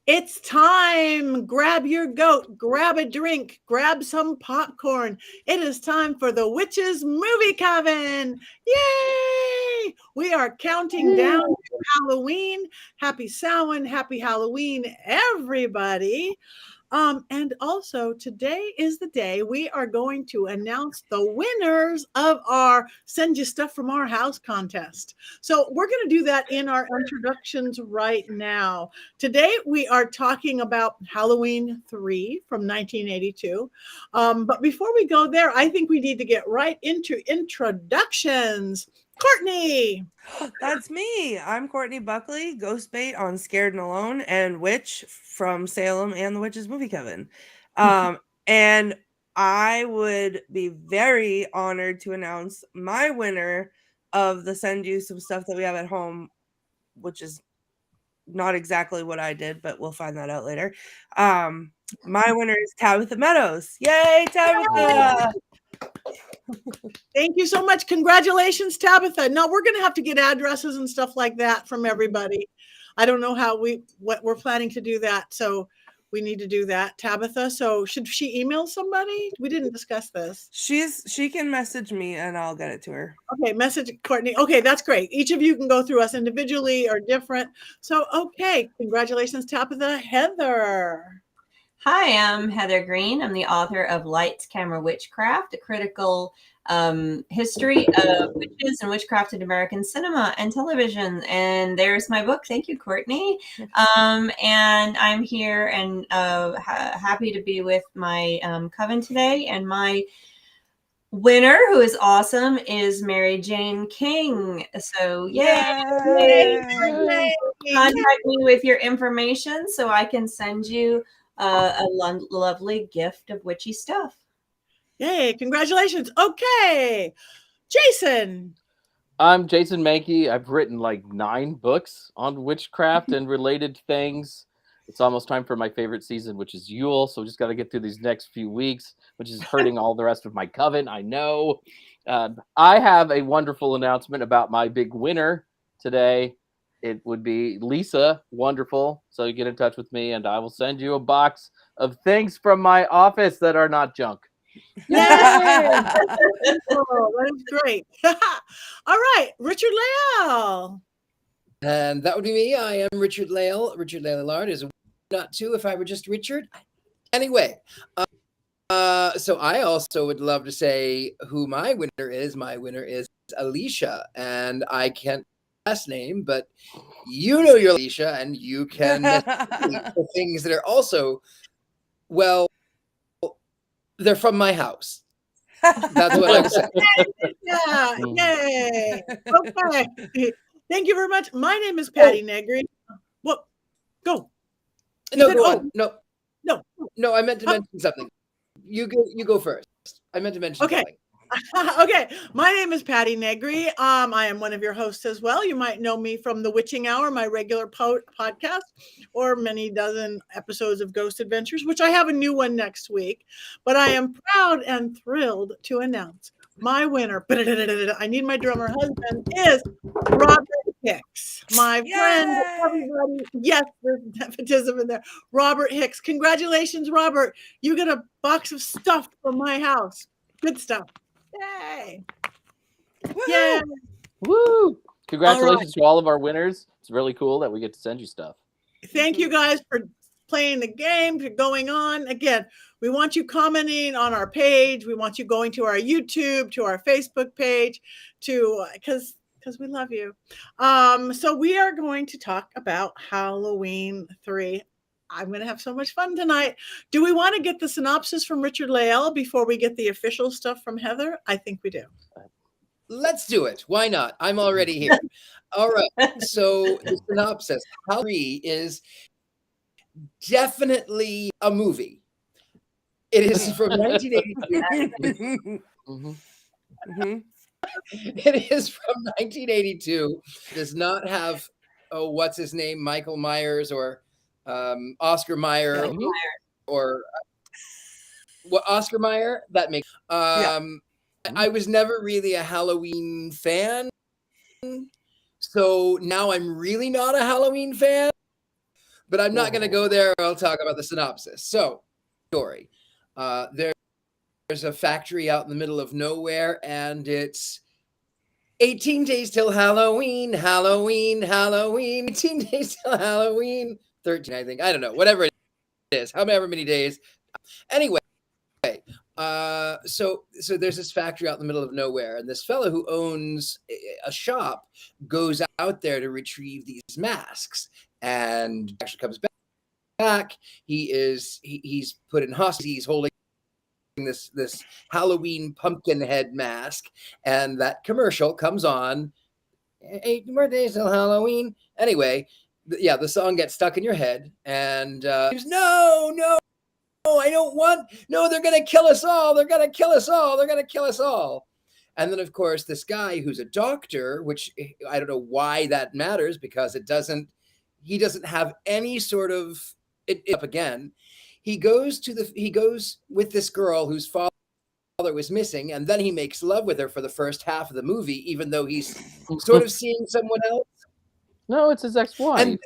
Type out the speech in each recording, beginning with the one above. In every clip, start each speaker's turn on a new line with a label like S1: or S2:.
S1: It's time. Grab your goat, grab a drink, grab some popcorn. It is time for the Witches Movie Coven. Yay! We are counting down to Halloween. Happy Samhain, happy Halloween, everybody. And also, today is the day we are going to announce the winners of our Send You Stuff from Our House contest. So, we're going to do that in our introductions right now. Today, we are talking about Halloween 3 from 1982. But before we go there, I think we need to get right into introductions. Courtney.
S2: That's me. I'm Courtney Buckley, ghost bait on Scared and Alone, and witch from Salem and the Witches Movie Coven. And I would be very honored to announce my winner of the Send You Some Stuff that we have at home, which is not exactly what I did, but we'll find that out later. My winner is Tabitha Meadows. Yay, Tabitha!
S1: Thank you so much. Congratulations, Tabitha. Now we're going to have to get addresses and stuff like that from everybody. I don't know what we're planning to do that. So we need to do that, Tabitha. So should she email somebody? We didn't discuss this.
S2: She can message me and I'll get it to her.
S1: Okay, message Courtney. Okay, that's great. Each of you can go through us individually or different. So, okay, congratulations, Tabitha. Heather.
S3: Hi, I'm Heather Greene. I'm the author of Lights, Camera, Witchcraft, a critical history of witches and witchcraft in American cinema and television. And there's my book. Thank you, Courtney. And I'm here and happy to be with my coven today. And my winner, who is awesome, is Mary Jane King. So yay! Contact me with your information so I can send you a lovely gift of witchy stuff.
S1: Yay, congratulations. Okay, Jason.
S4: I'm Jason Mankey. I've written like 9 books on witchcraft and related things. It's almost time for my favorite season, which is Yule. So we just got to get through these next few weeks, which is hurting all the rest of my coven. I know. I have a wonderful announcement about my big winner today. It would be Lisa. Wonderful. So you get in touch with me and I will send you a box of things from my office that are not junk.
S1: Yay! That is great. All right, Richard-Lael.
S5: And that would be me. I am Richard-Lael. Richard-Lael Lillard is not 2 if I were just Richard. Anyway, so I also would love to say who my winner is. My winner is Alicia, and I can't last name, but you know your Alicia, and you can the things that are also, well, they're from my house. That's what I would say.
S1: Yeah, yay. Okay. Thank you very much. My name is Patti Negri. Well, go.
S5: No, go on. No, I meant to
S1: Huh?
S5: mention something. You go first. I meant to mention something.
S1: Okay, my name is Patti Negri. I am one of your hosts as well. You might know me from The Witching Hour, my regular podcast, or many dozen episodes of Ghost Adventures, which I have a new one next week. But I am proud and thrilled to announce my winner. I need my drummer husband is Robert Hicks, my friend. Everybody, yes, there's nepotism in there. Robert Hicks, congratulations, Robert! You get a box of stuff from my house. Good stuff. Yay!
S4: Yay! Woo! Congratulations to all of our winners. It's really cool that we get to send you stuff.
S1: Thank you guys for playing the game, for going on. Again, we want you commenting on our page. We want you going to our YouTube, to our Facebook page, because we love you. So we are going to talk about Halloween 3. I'm going to have so much fun tonight. Do we want to get the synopsis from Richard-Lael before we get the official stuff from Heather? I think we do.
S5: Let's do it. Why not? I'm already here. All right. So the synopsis, Halloween is definitely a movie. It is from 1982. It is from 1982. Does not have, what's his name? Michael Myers or Oscar Mayer or Oscar Mayer. That makes I was never really a Halloween fan, so now I'm really not a Halloween fan. but I'm not going to go there. I'll talk about the synopsis. So, story. There's a factory out in the middle of nowhere, and it's 18 days till Halloween, Halloween, Halloween. 18 days till Halloween. 13, I think. I don't know. Whatever it is. However many days. Anyway, so there's this factory out in the middle of nowhere, and this fellow who owns a shop goes out there to retrieve these masks, and actually comes back. He's put in hospital. He's holding this Halloween pumpkin head mask, and that commercial comes on. 8 more days till Halloween. Anyway, the song gets stuck in your head, and no, I don't want. No, they're gonna kill us all. They're gonna kill us all. They're gonna kill us all. And then, of course, this guy who's a doctor, which I don't know why that matters, because he doesn't have any sort of up again. He goes with this girl whose father was missing, and then he makes love with her for the first half of the movie, even though he's sort of seeing someone else.
S4: No, it's his ex-wife.
S5: And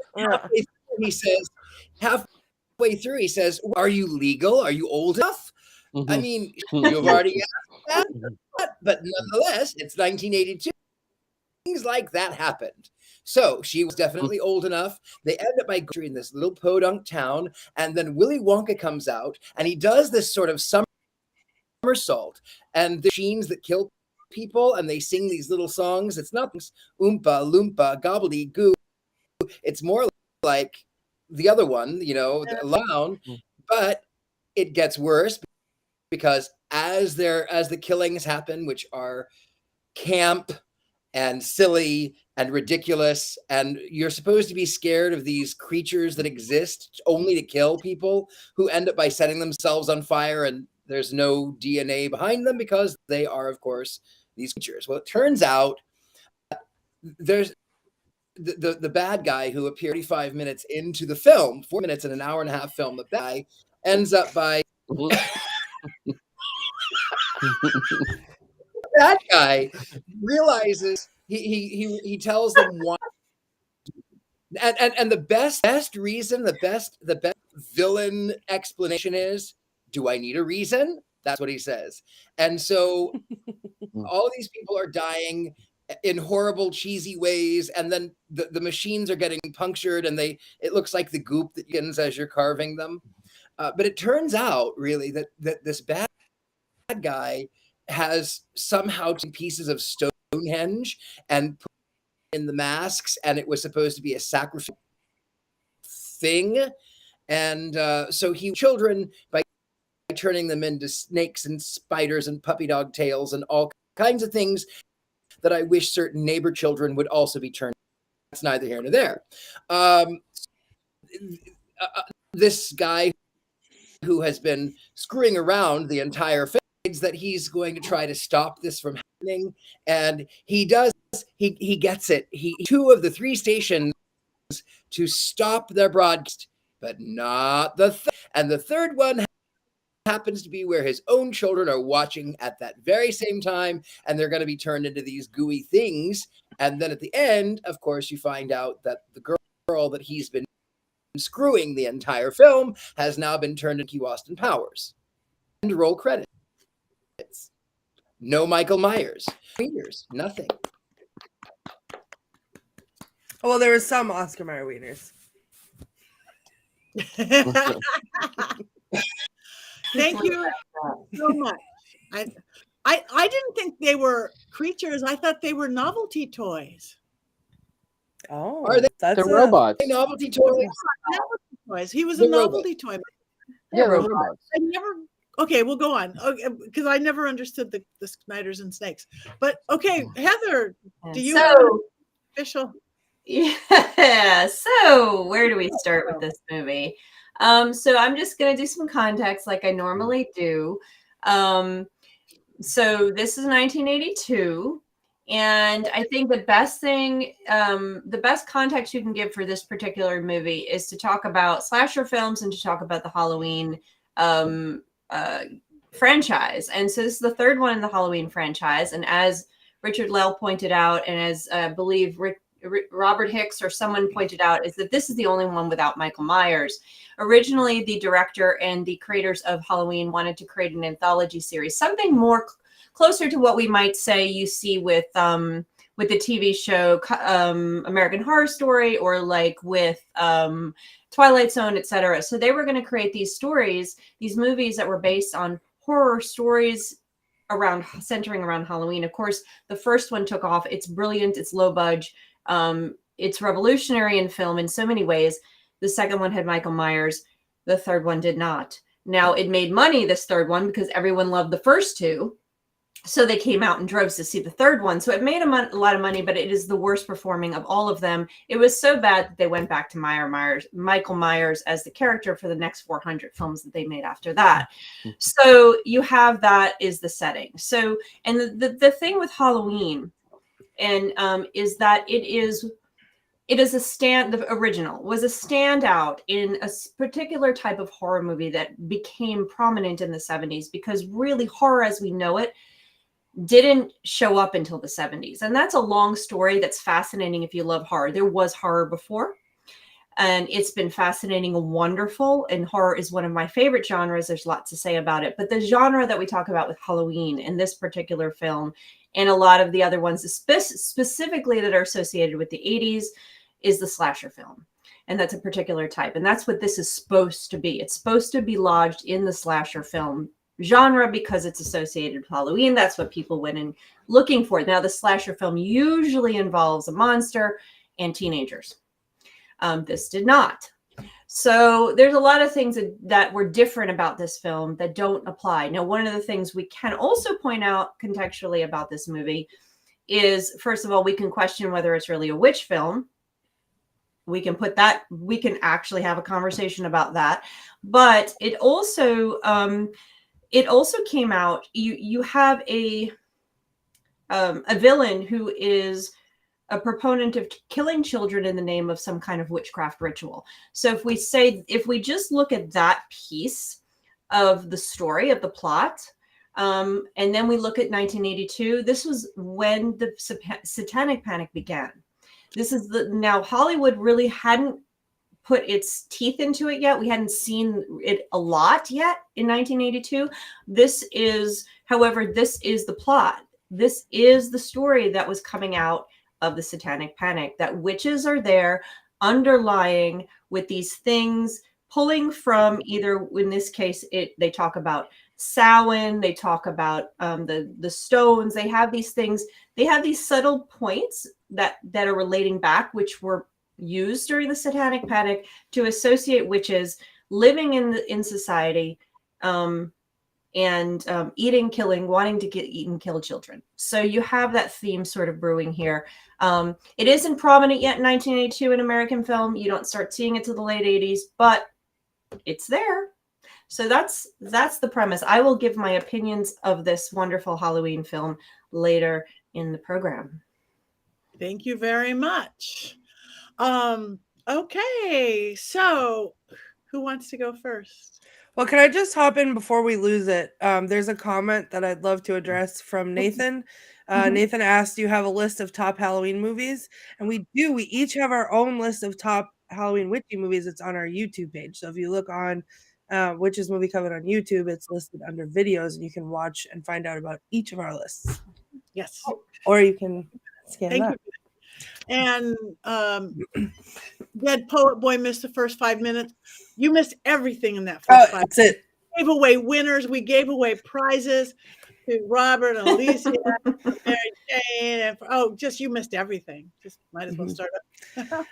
S5: halfway through, he says, "Are you legal? Are you old enough?"
S4: Mm-hmm.
S5: I mean, you've already asked that, but nonetheless, it's 1982. Things like that happened. So she was definitely old enough. They end up by going in this little podunk town, and then Willy Wonka comes out, and he does this sort of somersault, and the machines that kill people, and they sing these little songs. It's not oompa loompa gobbledygoo. It's more like the other one, the loud, but it gets worse, because as the killings happen, which are camp and silly and ridiculous, and you're supposed to be scared of these creatures that exist only to kill people, who end up by setting themselves on fire, and there's no DNA behind them because they are, of course, these creatures. Well, it turns out there's the bad guy who appeared 45 minutes into the film, 4 minutes in an hour and a half film. The guy ends up by that guy realizes he tells them why, and the best reason, the best villain explanation is, do I need a reason? That's what he says. And so all of these people are dying in horrible, cheesy ways, and then the machines are getting punctured, and it looks like the goop that begins as you're carving them. But it turns out, really, that this bad guy has somehow taken pieces of Stonehenge and put in the masks, and it was supposed to be a sacrifice thing. And so he children by turning them into snakes and spiders and puppy dog tails and all kinds of things that I wish certain neighbor children would also be turned. That's neither here nor there. This guy who has been screwing around the entire film, that he's going to try to stop this from happening, and he does. He gets it. Two of the 3 stations to stop their broadcast, but not and the third one happens to be where his own children are watching at that very same time, and they're going to be turned into these gooey things. And then at the end, of course, you find out that the girl that he's been screwing the entire film has now been turned into Austin Powers. And roll credits. No Michael Myers. Nothing.
S2: Well, there was some Oscar Mayer wieners.
S1: Thank you so much. I didn't think they were creatures. I thought they were novelty toys.
S2: Oh,
S5: are they?
S4: They're robots.
S5: Novelty toys.
S1: Novelty toys. He was a novelty toy.
S4: Yeah, robots.
S1: I never. Okay, we'll go on. Okay, because I never understood the Snyders and snakes. But okay, Heather, do you have an official?
S3: Yeah. So where do we start with this movie? So I'm just going to do some context like I normally do. So this is 1982. And I think the best thing, the best context you can give for this particular movie is to talk about slasher films and to talk about the Halloween franchise. And so this is the third one in the Halloween franchise. And as Richard-Lael pointed out, and as I believe Robert Hicks or someone pointed out, is that this is the only one without Michael Myers. Originally, the director and the creators of Halloween wanted to create an anthology series, something more closer to what we might say you see with the TV show American Horror Story, or like with Twilight Zone, etc. So they were going to create these stories, these movies that were based on horror stories centering around Halloween. Of course, the first one took off. It's brilliant. It's low budget. It's revolutionary in film in so many ways. The second one had Michael Myers. The third one did not. Now, it made money, this third one, because everyone loved the first two. So they came out in droves to see the third one. So it made a lot of money, but it is the worst performing of all of them. It was so bad that they went back to Michael Myers as the character for the next 400 films that they made after that. So you have that is the setting. So, and the thing with Halloween and is that it is the original was a standout in a particular type of horror movie that became prominent in the 70s, because really horror as we know it didn't show up until the 70s. And that's a long story that's fascinating if you love horror. There was horror before, and it's been fascinating and wonderful. And horror is one of my favorite genres. There's lots to say about it. But the genre that we talk about with Halloween and this particular film and a lot of the other ones, specifically that are associated with the 80s, is the slasher film. And that's a particular type. And that's what this is supposed to be. It's supposed to be lodged in the slasher film genre because it's associated with Halloween. That's what people went in looking for. Now, the slasher film usually involves a monster and teenagers. This did not. So there's a lot of things that were different about this film that don't apply. Now, one of the things we can also point out contextually about this movie is, first of all, we can question whether it's really a witch film. We can actually have a conversation about that. But it also came out, you have a villain who is a proponent of killing children in the name of some kind of witchcraft ritual. So if we just look at that piece of the story, of the plot, and then we look at 1982, this was when the Satanic Panic began. Now Hollywood really hadn't put its teeth into it yet. We hadn't seen it a lot yet in 1982. However, this is the plot. This is the story that was coming out of the Satanic Panic, that witches are there underlying with these things, pulling from either, in this case, they talk about Samhain, they talk about the stones. They have these things, they have these subtle points that are relating back, which were used during the Satanic Panic to associate witches living in society, and eating, killing, wanting to eat and kill children. So you have that theme sort of brewing here. It isn't prominent yet in 1982 in American film. You don't start seeing it to the late 80s, but it's there. So that's the premise. I will give my opinions of this wonderful Halloween film later in the program.
S1: Thank you very much. Okay, so who wants to go first?
S2: Well, can I just hop in before we lose it? There's a comment that I'd love to address from Nathan. Nathan asked, do you have a list of top Halloween movies? And we do. We each have our own list of top Halloween witchy movies. It's on our YouTube page. So if you look on Witches Movie Coven on YouTube, it's listed under videos, and you can watch and find out about each of our lists.
S1: Yes.
S2: Or you can scan
S1: Thank
S2: that.
S1: you. And Dead Poet Boy missed the first 5 minutes. You missed everything in that first 5 minutes.
S2: That's it.
S1: We gave away winners. We gave away prizes to Robert and Alicia, Mary Jane, and just you missed everything. Just might as well start up.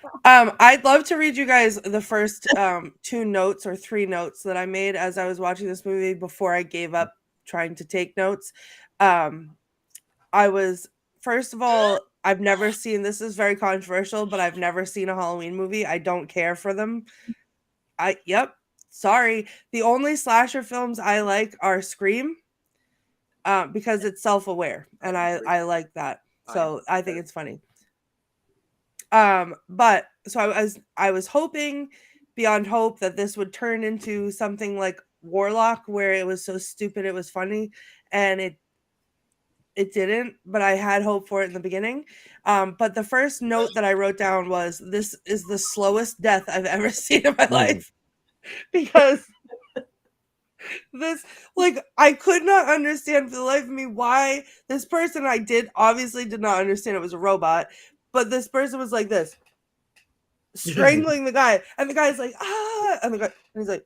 S2: I'd love to read you guys the first 2 notes or 3 notes that I made as I was watching this movie before I gave up trying to take notes. First of all, I've never seen, this is very controversial, but I've never seen a Halloween movie. I don't care for them. Sorry. The only slasher films I like are Scream, because it's self-aware, and I like that. So I think it's funny. But so I was hoping beyond hope that this would turn into something like Warlock, where it was so stupid it was funny, and it didn't, but I had hope for it in the beginning. But the first note that I wrote down was, this is the slowest death I've ever seen in my life. Because this, like, I could not understand for the life of me why this person, obviously did not understand it was a robot, but this person was like this, strangling the guy, and the guy's like, ah, and he's like,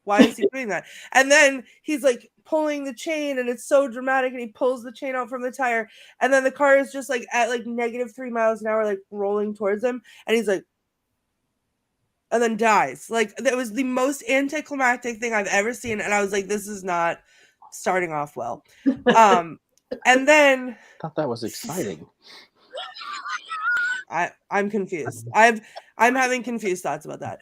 S2: why is he doing that? And then he's like pulling the chain, and it's so dramatic, and he pulls the chain out from the tire, and then the car is just like at like -3 miles an hour, like rolling towards him, and he's like, and then dies. Like, that was the most anticlimactic thing I've ever seen, and I was like, this is not starting off well. And then
S4: I thought that was exciting.
S2: I'm confused. I'm having confused thoughts about that.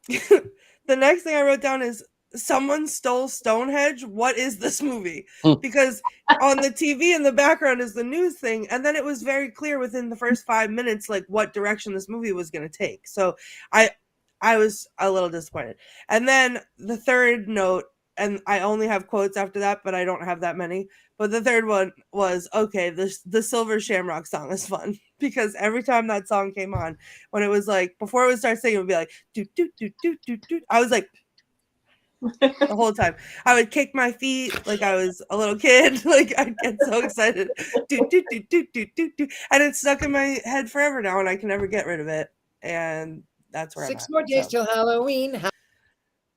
S2: The next thing I wrote down is, someone stole Stonehenge. What is this movie? Because on the TV in the background is the news thing, and then it was very clear within the first 5 minutes like what direction this movie was going to take. So I was a little disappointed. And then the third note, and I only have quotes after that, but I don't have that many. But the third one was, okay, the Silver Shamrock song is fun, because every time that song came on, when it was like, before it would start singing, it would be like, do, do, do, do, do, do. I was like, the whole time. I would kick my feet like I was a little kid. Like, I'd get so excited. Do, do, do, do, do, do, do. And it's stuck in my head forever now, and I can never get rid of it. And that's where
S5: 6
S2: I'm at,
S5: more days till Halloween.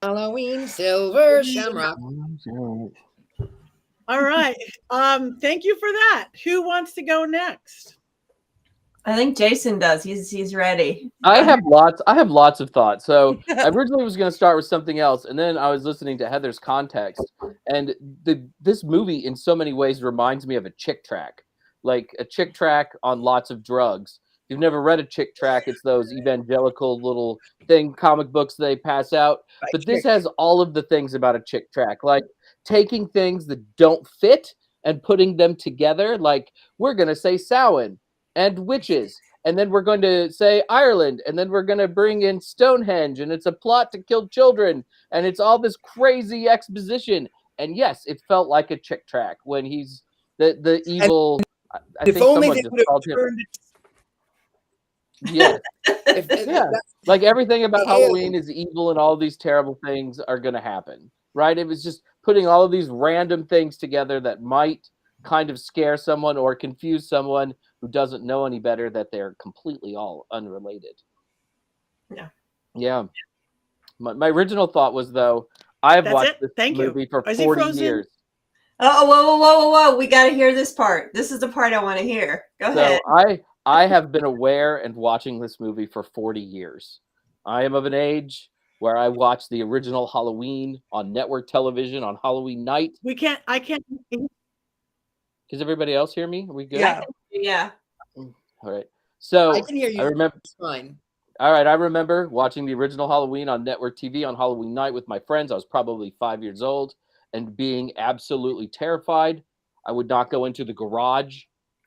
S5: Halloween, Silver Shamrock.
S1: All right. Thank you for that. Who wants to go next?
S3: I think Jason does. He's ready.
S4: I have lots of thoughts. So I originally was going to start with something else, and then I was listening to Heather's context, and this movie in so many ways reminds me of a chick track, like a chick track on lots of drugs. If you've never read a chick track, it's those evangelical little comic books they pass out. But this has all of the things about a chick track, like taking things that don't fit and putting them together. Like, we're going to say Samhain and witches, and then we're going to say Ireland, and then we're going to bring in Stonehenge, and it's a plot to kill children, and it's all this crazy exposition. And yes, it felt like a chick track when he's the evil. I think
S5: only
S4: someone
S5: they
S4: just
S5: would have
S4: called him.
S5: turned
S4: Yeah, yeah. Like, everything about
S5: Yeah.
S4: Halloween is evil, and all these terrible things are going to happen, right? It was just putting all of these random things together that might kind of scare someone or confuse someone who doesn't know any better, that they're completely all unrelated. Yeah. My original thought was, though, I've
S1: That's
S4: watched
S1: it?
S4: this
S1: Thank you.
S4: movie for
S1: Is he
S4: 40
S1: frozen?
S4: years.
S3: Oh, whoa. We got to hear this part. This is the part I want to hear. Go ahead.
S4: So I have been aware and watching this movie for 40 years. I am of an age where I watched the original Halloween on network television on Halloween night.
S1: I can't.
S4: Does everybody else hear me? Are we good?
S2: Yeah.
S3: Yeah.
S4: All right. So
S5: I can hear you.
S4: I remember.
S5: It's fine.
S4: All right. I remember watching the original Halloween on network TV on Halloween night with my friends. I was probably 5 years old and being absolutely terrified. I would not go into the garage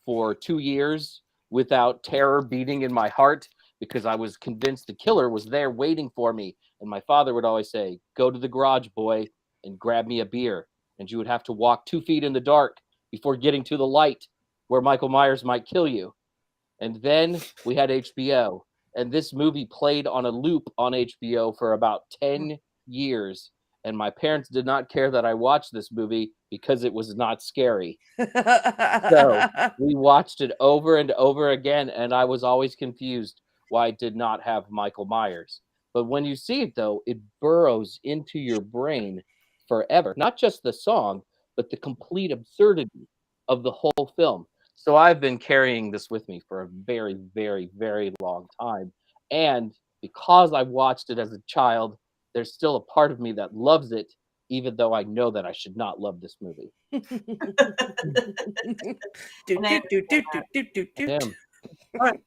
S4: for 2 years without terror beating in my heart, because I was convinced the killer was there waiting for me. And my father would always say, "Go to the garage, boy, and grab me a beer." And you would have to walk 2 feet in the dark before getting to the light where Michael Myers might kill you. And then we had HBO, and this movie played on a loop on HBO for about 10 years. And my parents did not care that I watched this movie because it was not scary. So we watched it over and over again, and I was always confused why it did not have Michael Myers. But when you see it, though, it burrows into your brain forever. Not just the song, but the complete absurdity of the whole film. So I've been carrying this with me for a very, very, very long time. And because I watched it as a child, there's still a part of me that loves it, even though I know that I should not love this movie. Damn.
S1: All right.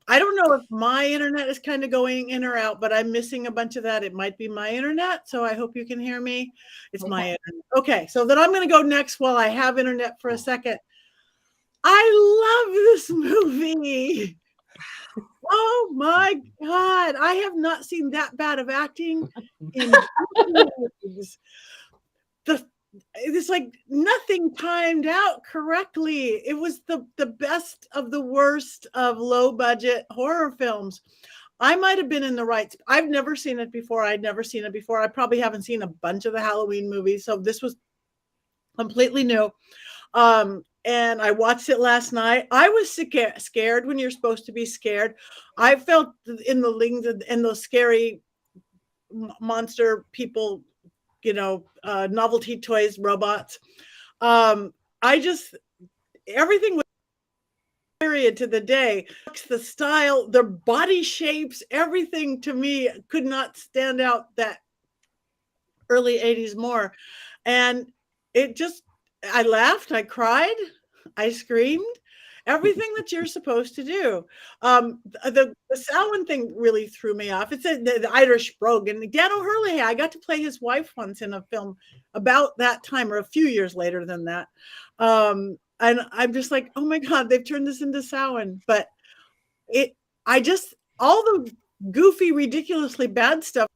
S1: I don't know if my internet is kind of going in or out, but I'm missing a bunch of that. It might be my internet, so I hope you can hear me. It's my internet. Okay, so then I'm going to go next while I have internet for a second. I love this movie. Oh my God. I have not seen that bad of acting in years. it's like nothing timed out correctly. It was the best of the worst of low budget horror films. I might have been in the right. I've never seen it before. I'd never seen it before. I probably haven't seen a bunch of the Halloween movies, so this was completely new. And I watched it last night. I was scared when you're supposed to be scared. I felt in the lings and those scary monster people, novelty toys, robots. Everything was period to the day. The style, their body shapes, everything to me could not stand out that early 80s more. And I laughed, I cried, I screamed, everything that you're supposed to do. The Samhain thing really threw me off. It's the Irish brogue, and Dan O'Hurley, I got to play his wife once in a film about that time, or a few years later than that. And I'm just like, oh my God, they've turned this into Samhain. But all the goofy, ridiculously bad stuff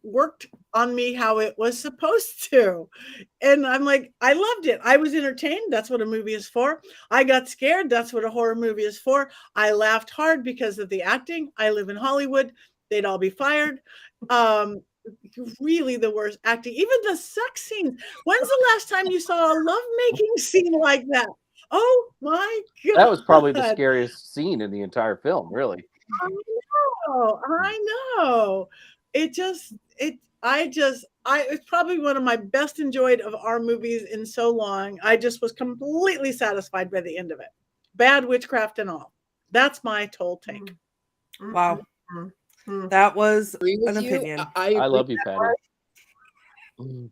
S1: worked on me how it was supposed to. And I'm like, I loved it. I was entertained. That's what a movie is for. I got scared. That's what a horror movie is for. I laughed hard because of the acting. I live in Hollywood. They'd all be fired. Really the worst acting. Even the sex scenes. When's the last time you saw a lovemaking scene like that? Oh my God.
S4: That was probably the scariest scene in the entire film, really.
S1: I know. It's probably one of my best enjoyed of our movies in so long. I just was completely satisfied by the end of it. Bad witchcraft and all. That's my total take.
S2: Wow. That was an opinion.
S4: I love you, Patti.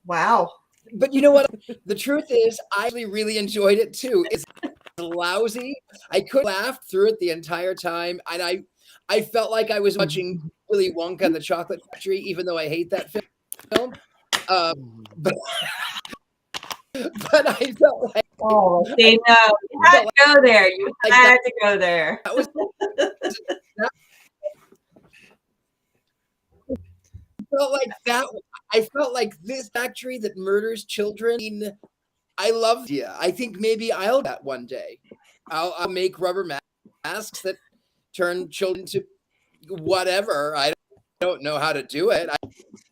S3: Wow.
S5: But you know what? The truth is, I actually really enjoyed it too. It's lousy. I could laugh through it the entire time, and I felt like I was watching Willy Wonka and the Chocolate Factory, even though I hate that film. But I felt like,
S3: you had to go there. You had to go there.
S5: I felt like this factory that murders children. I loved it. I think maybe I'll do that one day. I'll make rubber masks that turn children to whatever. I don't know how to do it.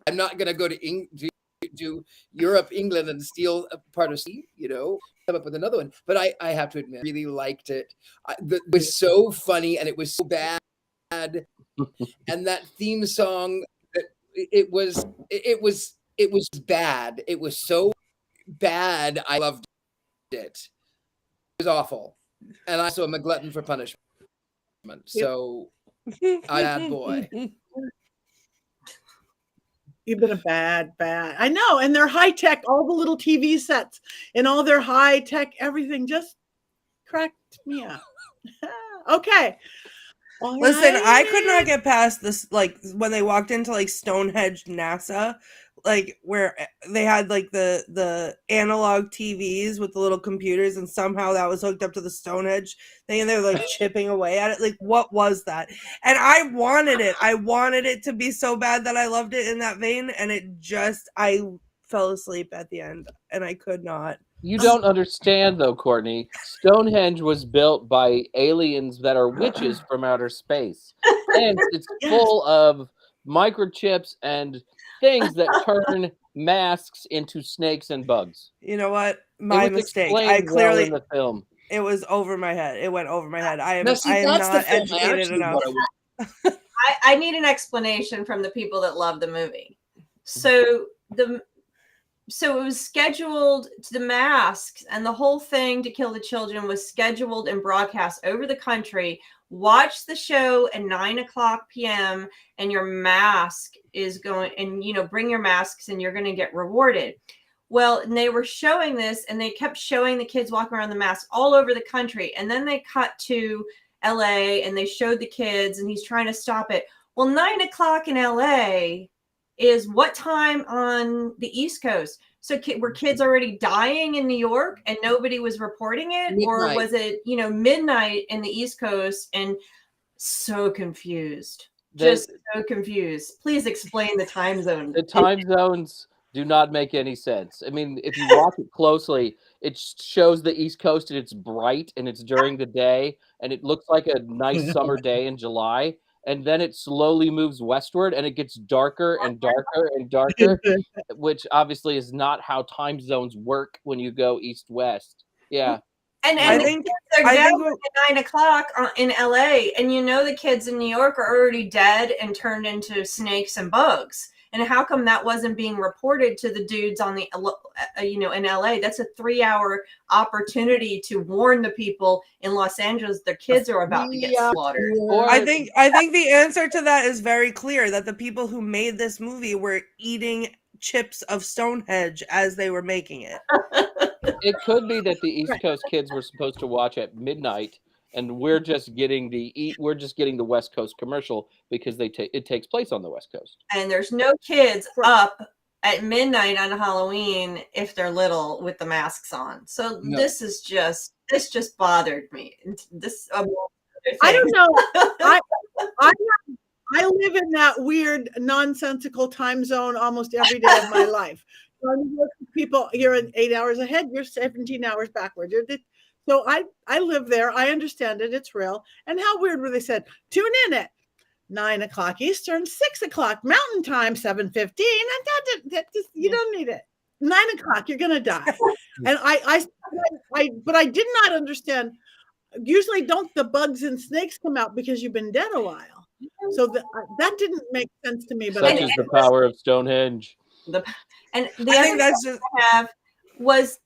S5: I'm not going to go to Europe, England, and steal a part of sea, come up with another one. But I have to admit, I really liked it. It was so funny, and it was so bad. And that theme song, it was bad. It was so bad. I loved it. It was awful. And I also am a glutton for punishment. So bad boy.
S1: You've been a bad. I know. And they're high tech, all the little TV sets and all their high tech, everything just cracked me up. Okay. All
S2: Listen,
S1: right.
S2: I could not get past this, like when they walked into like Stonehenge NASA, like where they had like the analog TVs with the little computers, and somehow that was hooked up to the Stonehenge thing, and they're like chipping away at it. Like, what was that? And I wanted it to be so bad that I loved it in that vein, and I fell asleep at the end, and I could not.
S4: You don't understand, though, Courtney. Stonehenge was built by aliens that are witches from outer space. And it's full of microchips and things that turn masks into snakes and bugs.
S2: You know what? My mistake. I clearly in the film. It was over my head. It went over my head. I am not educated enough.
S3: I need an explanation from the people that love the movie. So it was scheduled, the masks and the whole thing to kill the children was scheduled and broadcast over the country. Watch the show at 9:00 p.m. and your mask is going, and bring your masks and you're going to get rewarded. Well, and they were showing this, and they kept showing the kids walking around the mask all over the country. And then they cut to LA and they showed the kids, and he's trying to stop it. Well, 9:00 in LA is what time on the East Coast? So were kids already dying in New York and nobody was reporting it? Midnight. Or was it, midnight in the East Coast? And so confused. Just so confused. Please explain the time zone.
S4: The time zones do not make any sense. I mean, if you watch it closely, it shows the East Coast and it's bright and it's during the day and it looks like a nice summer day in July. And then it slowly moves westward and it gets darker and darker and darker, which obviously is not how time zones work when you go east-west. Yeah.
S3: And
S2: I
S3: the
S2: think-
S3: kids are
S2: I
S3: down
S2: think
S3: at 9 o'clock in LA, and the kids in New York are already dead and turned into snakes and bugs. And how come that wasn't being reported to the dudes on the, in LA? That's a 3-hour opportunity to warn the people in Los Angeles their kids are about to get slaughtered.
S2: I think the answer to that is very clear, that the people who made this movie were eating chips of Stonehenge as they were making it.
S4: It could be that the East Coast kids were supposed to watch at midnight, and we're just getting the West Coast commercial because it takes place on the West Coast.
S3: And there's no kids up at midnight on Halloween if they're little with the masks on. So
S5: No.
S3: this just bothered me.
S1: I don't know. I live in that weird nonsensical time zone almost every day of my life. People, you're 8 hours ahead. You're 17 hours backward. So I live there. I understand it. It's real. And how weird were they said, tune in at 9 o'clock Eastern, 6 o'clock Mountain Time, 7:15. And that just, you don't need it. 9 o'clock, you're going to die. And but I did not understand. Usually don't the bugs and snakes come out because you've been dead a while. So that didn't make sense to me. But
S4: Such is the power of Stonehenge.
S3: And the
S2: I
S3: other
S2: think that's just
S3: I have was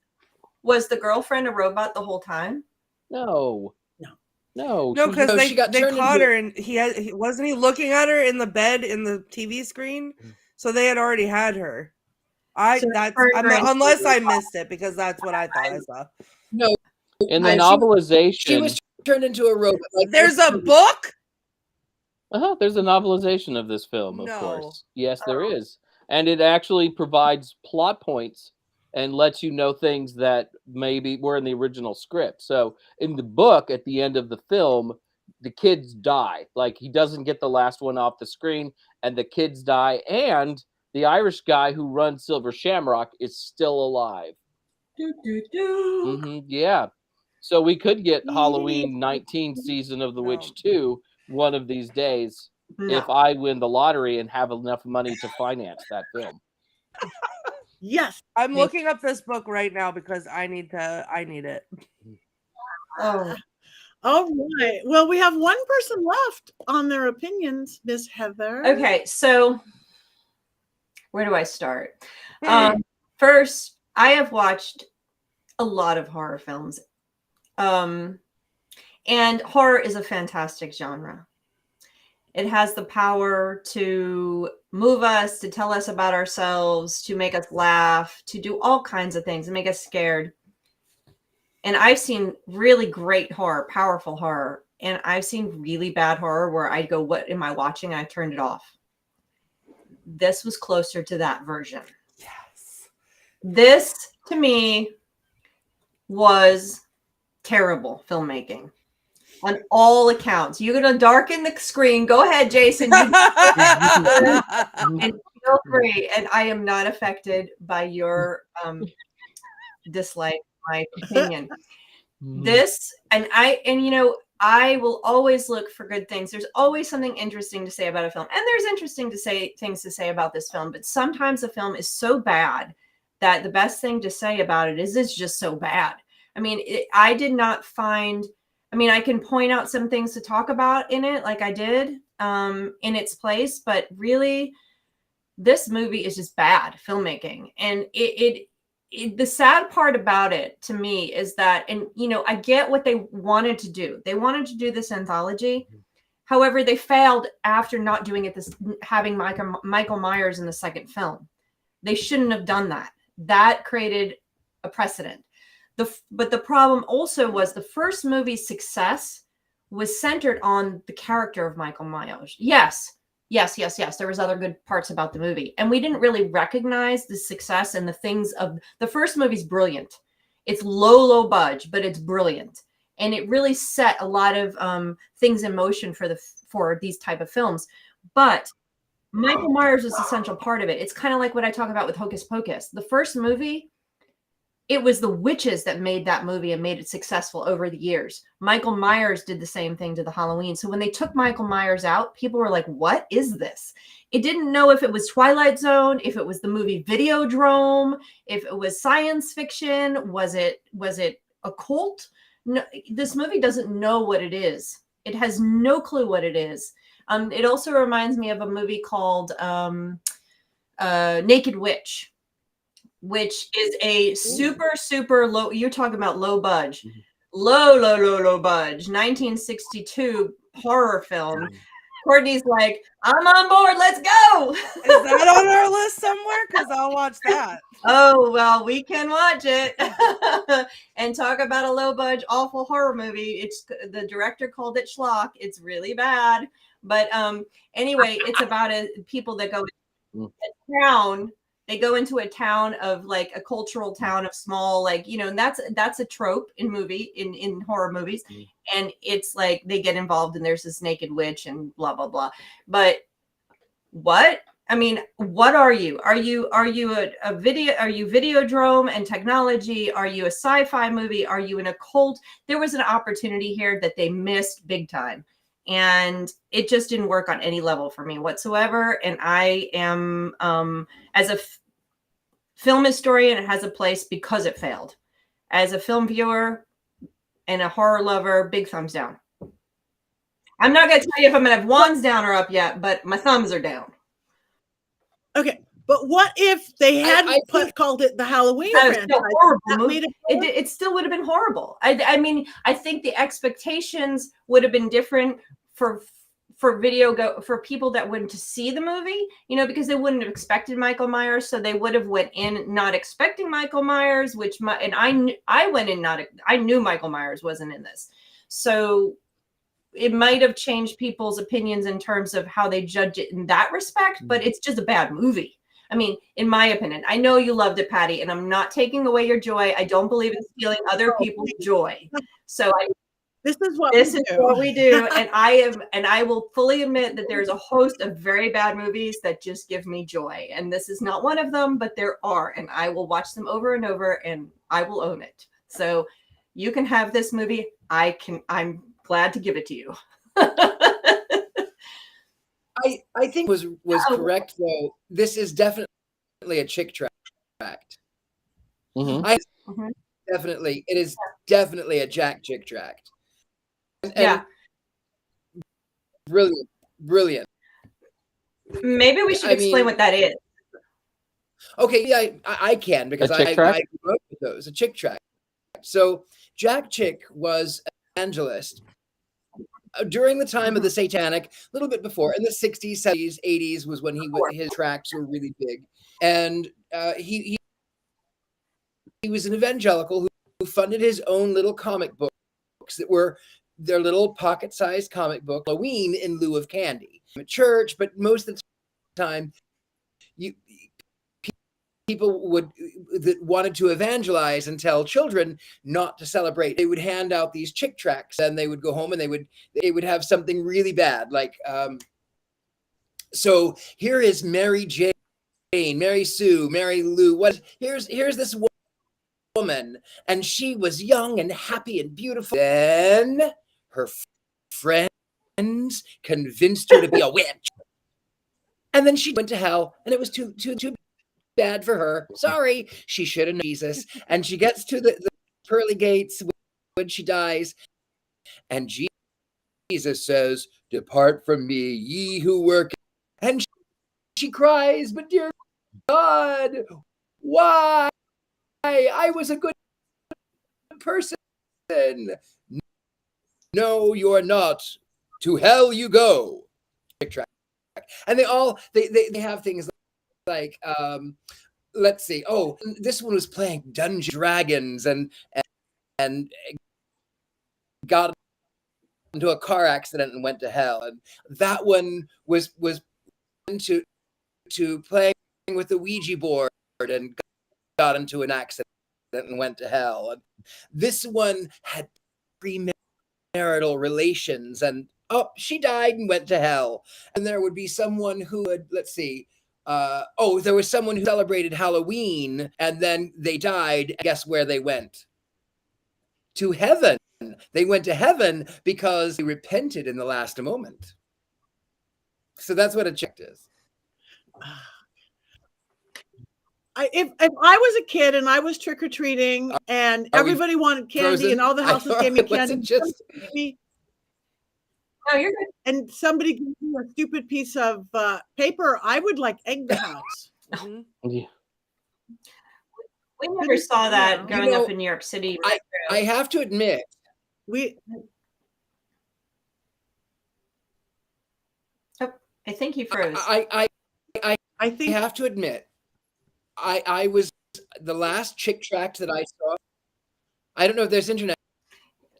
S3: the girlfriend a robot the whole time?
S4: No,
S2: no, because
S5: she got
S2: they
S5: turned
S2: caught
S5: into-
S2: her, and he wasn't he looking at her in the bed in the TV screen, so they had already had her. Unless I missed it, because that's what I thought I saw.
S5: No,
S4: in the
S5: she
S4: novelization,
S5: was turned into a robot.
S2: There's a book.
S4: there's a novelization of this film, of
S2: No.
S4: course. Yes, there is. And it actually provides plot points and lets you know things that maybe were in the original script. So in the book, at the end of the film, the kids die. Like, he doesn't get the last one off the screen, and the kids die. And the Irish guy who runs Silver Shamrock is still alive. Yeah. So we could get Halloween 19 season of The Witch 2 one of these days.
S3: No.
S4: If I win the lottery and have enough money to finance that film.
S1: yes.
S2: I'm looking up this book right now because I need it.
S3: Oh.
S1: All right. Well, we have one person left on their opinions, Miss Heather.
S3: Okay, so where do I start? First, I have watched a lot of horror films. And horror is a fantastic genre. It has the power to move us, to tell us about ourselves, to make us laugh, to do all kinds of things and make us scared. And I've seen really great horror, powerful horror. And I've seen really bad horror where I'd go, what am I watching? I turned it off. This was closer to that version.
S2: Yes.
S3: This, to me, was terrible filmmaking on all accounts. You're going to darken the screen. Go ahead, Jason. And feel free. And I am not affected by your dislike, my opinion. This, I will always look for good things. There's always something interesting to say about a film. And there's interesting things to say about this film. But sometimes a film is so bad that the best thing to say about it is it's just so bad. I mean, I did not find... I mean, I can point out some things to talk about in it, like I did in its place, but really, this movie is just bad filmmaking. And the sad part about it to me is that, and I get what they wanted to do. They wanted to do this anthology. However, they failed after not doing it. Having Michael Myers in the second film, they shouldn't have done that. That created a precedent. But the problem also was the first movie's success was centered on the character of Michael Myers. Yes. There was other good parts about the movie. And we didn't really recognize the success and the things of the first movie's brilliant. It's low budge, but it's brilliant. And it really set a lot of things in motion for these type of films. But Michael Myers is an essential part of it. It's kind of like what I talk about with Hocus Pocus. The first movie, it was the witches that made that movie and made it successful over the years. Michael Myers did the same thing to the Halloween. So when they took Michael Myers out, people were like, what is this? It didn't know if it was Twilight Zone, if it was the movie Videodrome, if it was science fiction, was it occult? No, this movie doesn't know what it is. It has no clue what it is. It also reminds me of a movie called Naked Witch, which is a super low, you're talking about low budge, low budge, 1962 horror film. Courtney's like, I'm on board, let's go.
S2: Is that on our list somewhere? Because I'll watch that.
S3: Oh, well, we can watch it and talk about a low budge, awful horror movie. It's the director called it schlock. It's really bad. But anyway, it's about people that go into a town. They go into a town of like a cultural town of small, like, you know, and that's a trope in horror movies. And it's like they get involved and there's this naked witch and blah, blah, blah. But what? I mean, what are you? Are you a video? Are you Videodrome and technology? Are you a sci-fi movie? Are you in a cult? There was an opportunity here that they missed big time. And it just didn't work on any level for me whatsoever. And I am, as a film historian, it has a place because it failed. As a film viewer and a horror lover, big thumbs down. I'm not going to tell you if I'm going to have wands down or up yet, but my thumbs are down.
S1: Okay. But what if they hadn't called it the Halloween franchise?
S3: It still would have been horrible. I mean, I think the expectations would have been different for people that went to see the movie, you know, because they wouldn't have expected Michael Myers, so they would have went in not expecting Michael Myers, I knew Michael Myers wasn't in this, so it might have changed people's opinions in terms of how they judge it in that respect, but it's just a bad movie. I mean, in my opinion, I know you loved it, Patti, and I'm not taking away your joy. I don't believe in stealing other people's joy. So
S1: this is what we do.
S3: And I will fully admit that there's a host of very bad movies that just give me joy. And this is not one of them, but there are, and I will watch them over and over and I will own it. So you can have this movie. I'm glad to give it to you.
S5: I think was correct though. This is definitely a chick tract. Definitely, it is definitely a Jack chick tract. And brilliant.
S3: Maybe we should explain what that is.
S5: Okay, yeah, I can because I grew up with those. A chick tract. So Jack Chick was an evangelist during the time of the Satanic, a little bit before, in the 60s, 70s, 80s was when his tracts were really big. And he was an evangelical who funded his own little comic books that were their little pocket-sized comic book, Halloween in lieu of candy. At church, but most of the time, people that wanted to evangelize and tell children not to celebrate, they would hand out these chick tracts, and they would go home and they would have something really bad, like so here is Mary Jane, Mary Sue, Mary Lou. Here's this woman, and she was young and happy and beautiful. Then her friends convinced her to be a witch, and then she went to hell, and it was too bad for her. Sorry, she should have known Jesus. And she gets to the pearly gates when she dies, and Jesus says, "Depart from me, ye who work." And she cries, "But dear God, why? I was a good person." "No, you're not. To hell you go." And they have things like let's see. Oh, this one was playing Dungeons & Dragons and got into a car accident and went to hell. And that one was into playing with the Ouija board and got into an accident and went to hell. And this one had premarital relations and oh, she died and went to hell. And there would be someone who would, let's see, there was someone who celebrated Halloween and then they died. Guess where they went? To heaven. They went to heaven because they repented in the last moment. So that's what a chick is.
S1: If I was a kid and I was trick or treating and everybody wanted candy
S5: frozen?
S1: and all the houses gave me candy,
S5: Just...
S3: No, you're good.
S1: and somebody gave me a stupid piece of paper, I would like egg the house.
S4: Yeah.
S3: We never saw that growing up in New York City.
S5: I have to admit,
S3: I think he froze.
S5: I
S1: think
S5: have to admit, I was the last chick tract that I saw. I don't know if there's internet.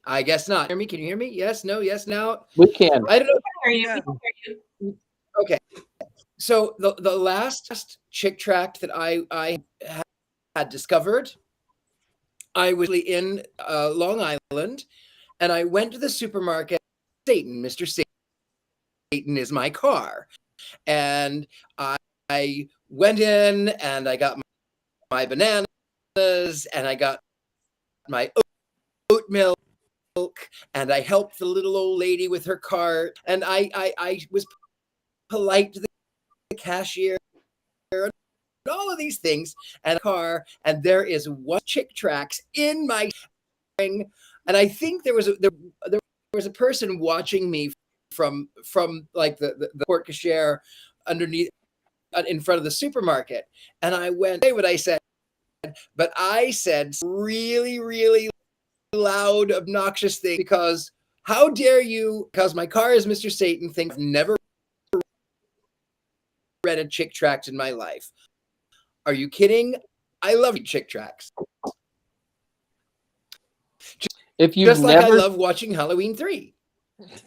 S5: I guess not. Hear me? Can you hear me? Yes, no, yes, now.
S4: We can.
S5: I don't know.
S3: We can hear you.
S5: Okay. So the last chick tract that I had discovered, I was in Long Island, and I went to the supermarket. Satan, Mr. Satan is my car. And I went in and I got my bananas and I got my oat milk and I helped the little old lady with her cart. And I was polite to the cashier and all of these things and a car. And there is one chick tracts in my ring. And I think there was a person watching me from like the court cashier underneath in front of the supermarket, and I went, say what I said, but I said really, really loud, obnoxious thing because how dare you? Because my car is Mr. Satan. Think I've never read a chick tract in my life. Are you kidding? I love chick tracts. Just like I love watching Halloween 3.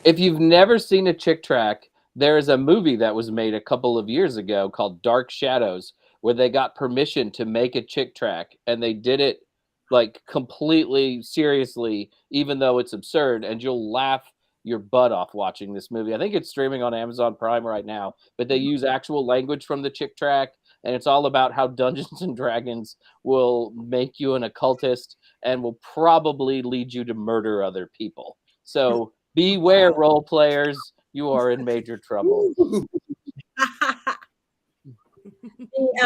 S4: If you've never seen a chick tract, there is a movie that was made a couple of years ago called Dark Shadows, where they got permission to make a chick tract, and they did it like completely seriously, even though it's absurd, and you'll laugh your butt off watching this movie. I think it's streaming on Amazon Prime right now, but they use actual language from the chick tract, and it's all about how Dungeons and Dragons will make you an occultist and will probably lead you to murder other people. So beware, role players. You are in major trouble.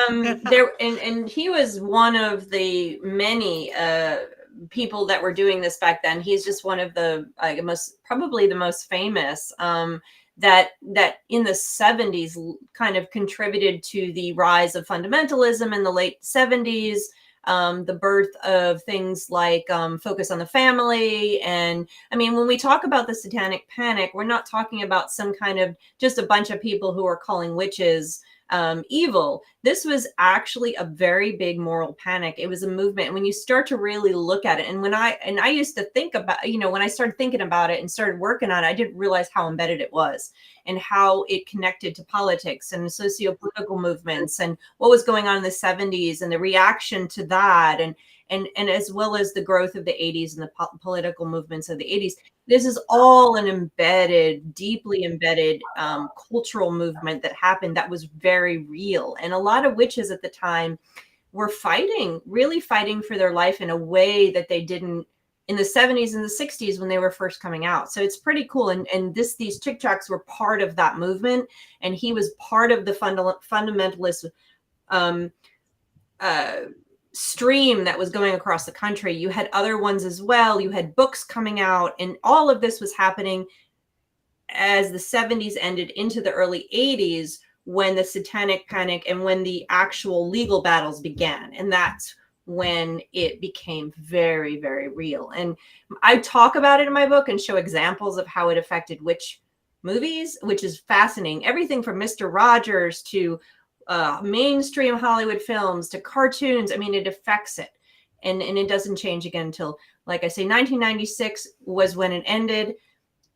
S3: And he was one of the many people that were doing this back then. He's just one of the probably the most famous that in the 70s kind of contributed to the rise of fundamentalism in the late 70s. The birth of things like Focus on the Family. And I mean, when we talk about the Satanic Panic, we're not talking about some kind of just a bunch of people who are calling witches evil. This was actually a very big moral panic. It was a movement. And when you start to really look at it, and I used to think about, when I started thinking about it and started working on it, I didn't realize how embedded it was and how it connected to politics and socio-political movements and what was going on in the 70s and the reaction to that. And as well as the growth of the 80s and the political movements of the 80s. This is all an embedded, deeply embedded cultural movement that happened that was very real. And a lot of witches at the time were really fighting for their life in a way that they didn't in the 70s and the 60s when they were first coming out. So it's pretty cool. And these chick tracts were part of that movement. And he was part of the fundamentalist stream that was going across the country. You had other ones as well. You had books coming out, and all of this was happening as the 70s ended into the early 80s when the Satanic Panic and when the actual legal battles began. And that's when it became very, very real. And I talk about it in my book and show examples of how it affected witch movies, which is fascinating. Everything from Mr. Rogers to mainstream Hollywood films to cartoons. I mean, it affects it. And it doesn't change again until, like I say, 1996 was when it ended.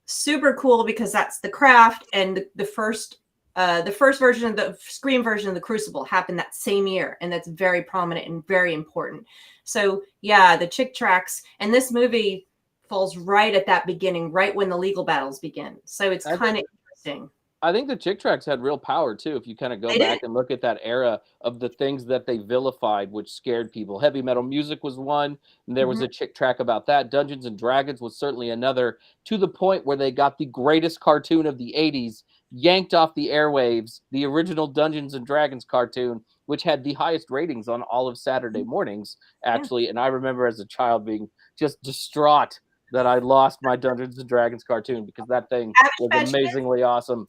S3: Super cool because that's the craft. And the first version of the Scream version of the Crucible happened that same year. And that's very prominent and very important. So yeah, the chick tracts and this movie falls right at that beginning, right when the legal battles begin. So it's kind of interesting.
S4: I think the Chick tracts had real power too. If you kind of go back and look at that era of the things that they vilified, which scared people. Heavy metal music was one, and there was a Chick tract about that. Dungeons and Dragons was certainly another, to the point where they got the greatest cartoon of the 80s yanked off the airwaves, the original Dungeons and Dragons cartoon, which had the highest ratings on all of Saturday mornings, actually. And I remember as a child being just distraught that I lost my Dungeons and Dragons cartoon, because that thing was amazingly awesome.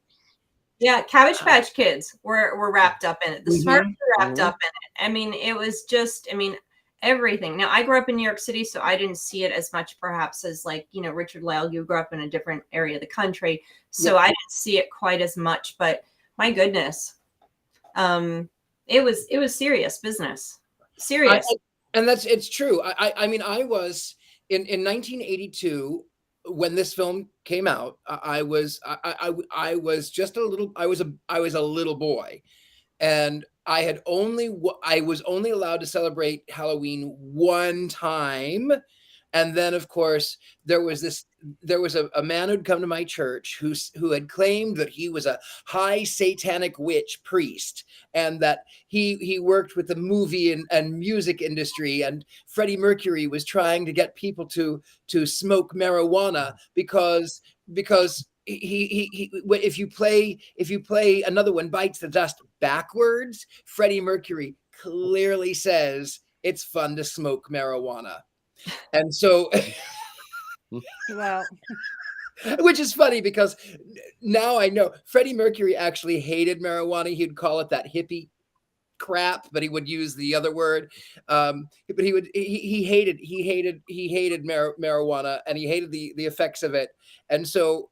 S3: Yeah, Cabbage Patch Kids were wrapped up in it. The Smarts were wrapped up in it. I mean, it was just, everything. Now, I grew up in New York City, so I didn't see it as much, perhaps, as Richard-Lael. You grew up in a different area of the country, so I didn't see it quite as much. But my goodness, it was serious business. Serious.
S5: And it's true. I mean, I was in 1982. When this film came out, I was just a little. I was a little boy, and I was only allowed to celebrate Halloween one time, and then of course there was a man who'd come to my church who had claimed that he was a high satanic witch priest, and that he worked with the movie and music industry, and Freddie Mercury was trying to get people to smoke marijuana because he if you play Another One Bites the Dust backwards, Freddie Mercury clearly says it's fun to smoke marijuana. And so
S2: well,
S5: which is funny because now I know Freddie Mercury actually hated marijuana. He'd call it that hippie crap, but he would use the other word. But he hated marijuana, and he hated the effects of it. And so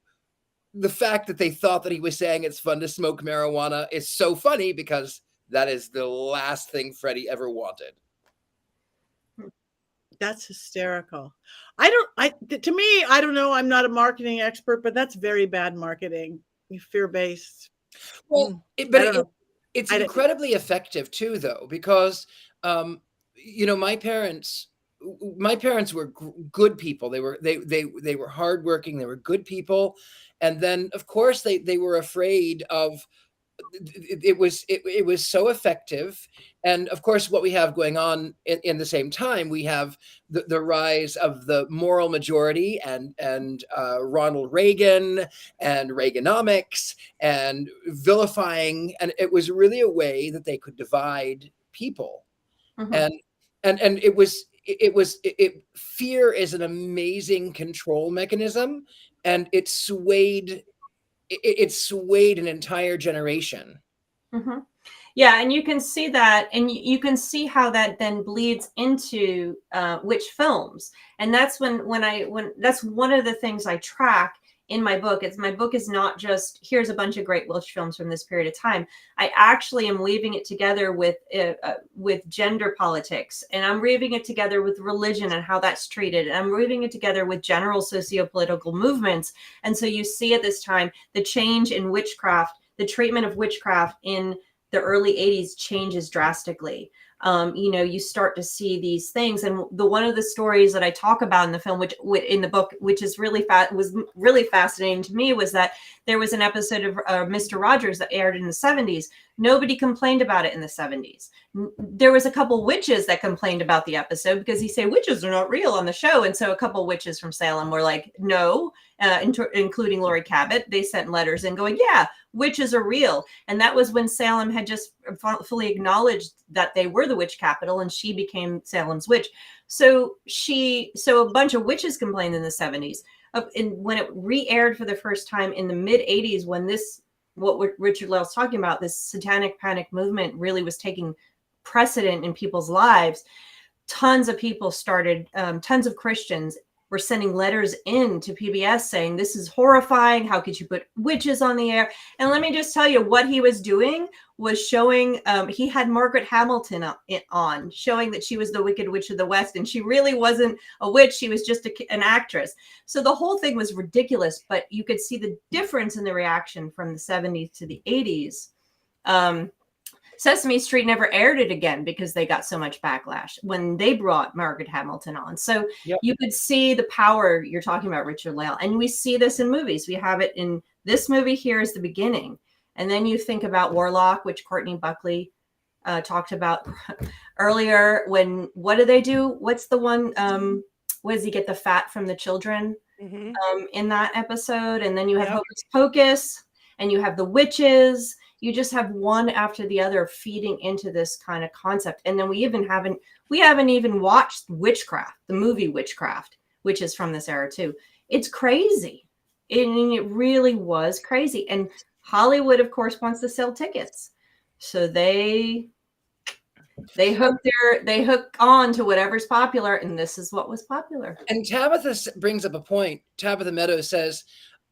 S5: the fact that they thought that he was saying it's fun to smoke marijuana is so funny, because that is the last thing Freddie ever wanted.
S1: That's hysterical. To me, I don't know. I'm not a marketing expert, but that's very bad marketing. Fear-based.
S5: Well, it's incredibly effective too, though, because my parents were good people. They were hardworking. They were good people, and then of course they were afraid of. It was so effective. And of course, what we have going on in the same time, we have the rise of the moral majority and Ronald Reagan and Reaganomics and vilifying. And it was really a way that they could divide people. And fear is an amazing control mechanism, and it swayed an entire generation.
S3: Yeah, and you can see that, and you can see how that then bleeds into witch films, and that's when that's one of the things I track in my book. My book is not just here's a bunch of great witch films from this period of time. I actually am weaving it together with gender politics, and I'm weaving it together with religion and how that's treated, and I'm weaving it together with general socio-political movements. And so you see at this time the change in witchcraft, the treatment of witchcraft in the early 80s changes drastically. You start to see these things, and one of the stories that I talk about in the film, which in the book, which is was really fascinating to me, was that there was an episode of Mr. Rogers that aired in the 70s. Nobody complained about it in the 70s. There was a couple witches that complained about the episode because he said witches are not real on the show, and so a couple witches from Salem were like, no, including Lori Cabot. They sent letters in going, yeah, witches are real. And that was when Salem had just fully acknowledged that they were the witch capital, and she became Salem's witch. So a bunch of witches complained in the 70s. When it re-aired for the first time in the mid 80s, when what Richard-Lael's talking about, this satanic panic movement really was taking precedent in people's lives, tons of people started, tons of Christians were sending letters in to PBS saying, this is horrifying. How could you put witches on the air? And let me just tell you, what he was doing was showing, he had Margaret Hamilton on, showing that she was the Wicked Witch of the West. And she really wasn't a witch. She was just an actress. So the whole thing was ridiculous, but you could see the difference in the reaction from the 70s to the 80s. Sesame Street never aired it again because they got so much backlash when they brought Margaret Hamilton on. So you could see the power you're talking about, Richard-Lael. And we see this in movies. We have it in this movie here is the beginning. And then you think about Warlock, which Courtney Buckley talked about earlier. What do they do? What's the one? Where does he get the fat from the children in that episode? And then you have Hocus Pocus, and you have the witches. You just have one after the other feeding into this kind of concept. And then we haven't even watched Witchcraft, the movie Witchcraft, which is from this era too. It's crazy. It really was crazy. And Hollywood, of course, wants to sell tickets. So they hook on to whatever's popular, and this is what was popular.
S5: And Tabitha brings up a point. Tabitha Meadows says,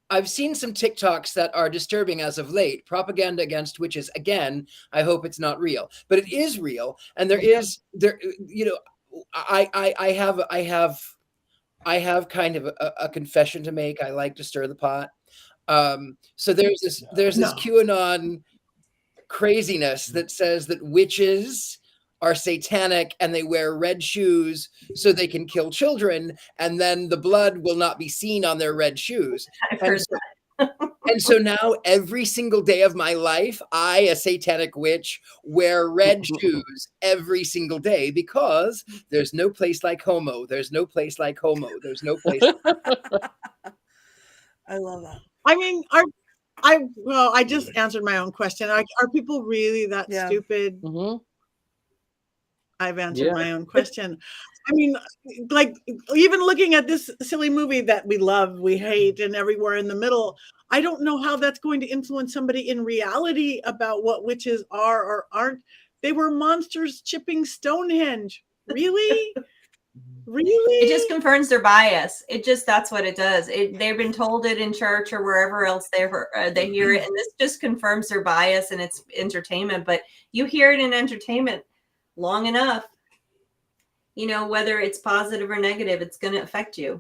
S5: I've seen some TikToks that are disturbing as of late. Propaganda against witches. Again, I hope it's not real, but it is real. And I have kind of a confession to make. I like to stir the pot. So there's this QAnon craziness that says that witches are satanic and they wear red shoes so they can kill children, and then the blood will not be seen on their red shoes. And so now every single day of my life, I, a satanic witch, wear red shoes every single day because there's no place like homo. There's no place like homo. There's no place.
S2: I love that.
S1: I mean, I just answered my own question. Are people really that stupid?
S4: Mm-hmm.
S1: I've answered my own question. I mean, like, even looking at this silly movie that we love, we hate, and everywhere in the middle, I don't know how that's going to influence somebody in reality about what witches are or aren't. They were monsters chipping Stonehenge. Really? Really?
S3: It just confirms their bias. That's what it does. They've been told it in church or wherever else they hear it, and this just confirms their bias, and it's entertainment. But you hear it in entertainment long enough, whether it's positive or negative, it's going to affect you.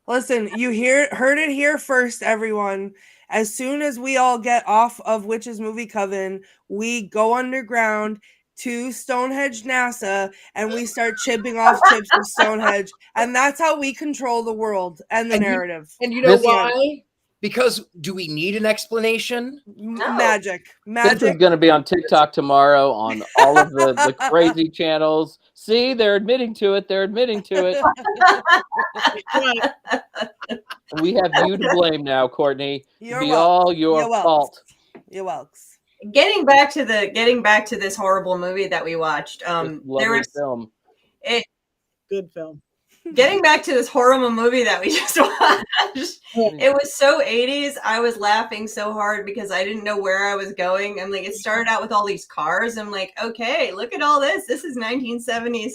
S2: Listen, you heard it here first, everyone. As soon as we all get off of Witches Movie Coven, we go underground to Stonehenge NASA and we start chipping off chips of Stonehenge, and that's how we control the world and the narrative.
S5: And you know why? Because do we need an explanation?
S3: No.
S2: Magic.
S4: This is going to be on TikTok tomorrow on all of the crazy channels. See, they're admitting to it. They're admitting to it. We have you to blame now, Courtney. It'll be all your fault.
S2: You're welcome.
S3: Getting back to this horrible movie that we watched. There was
S4: film.
S1: Good film.
S3: Getting back to this horrible movie that we just watched, it was so 80s. I was laughing so hard because I didn't know where I was going. I'm like, it started out with all these cars. I'm like, okay, look at all this. This is 1970s,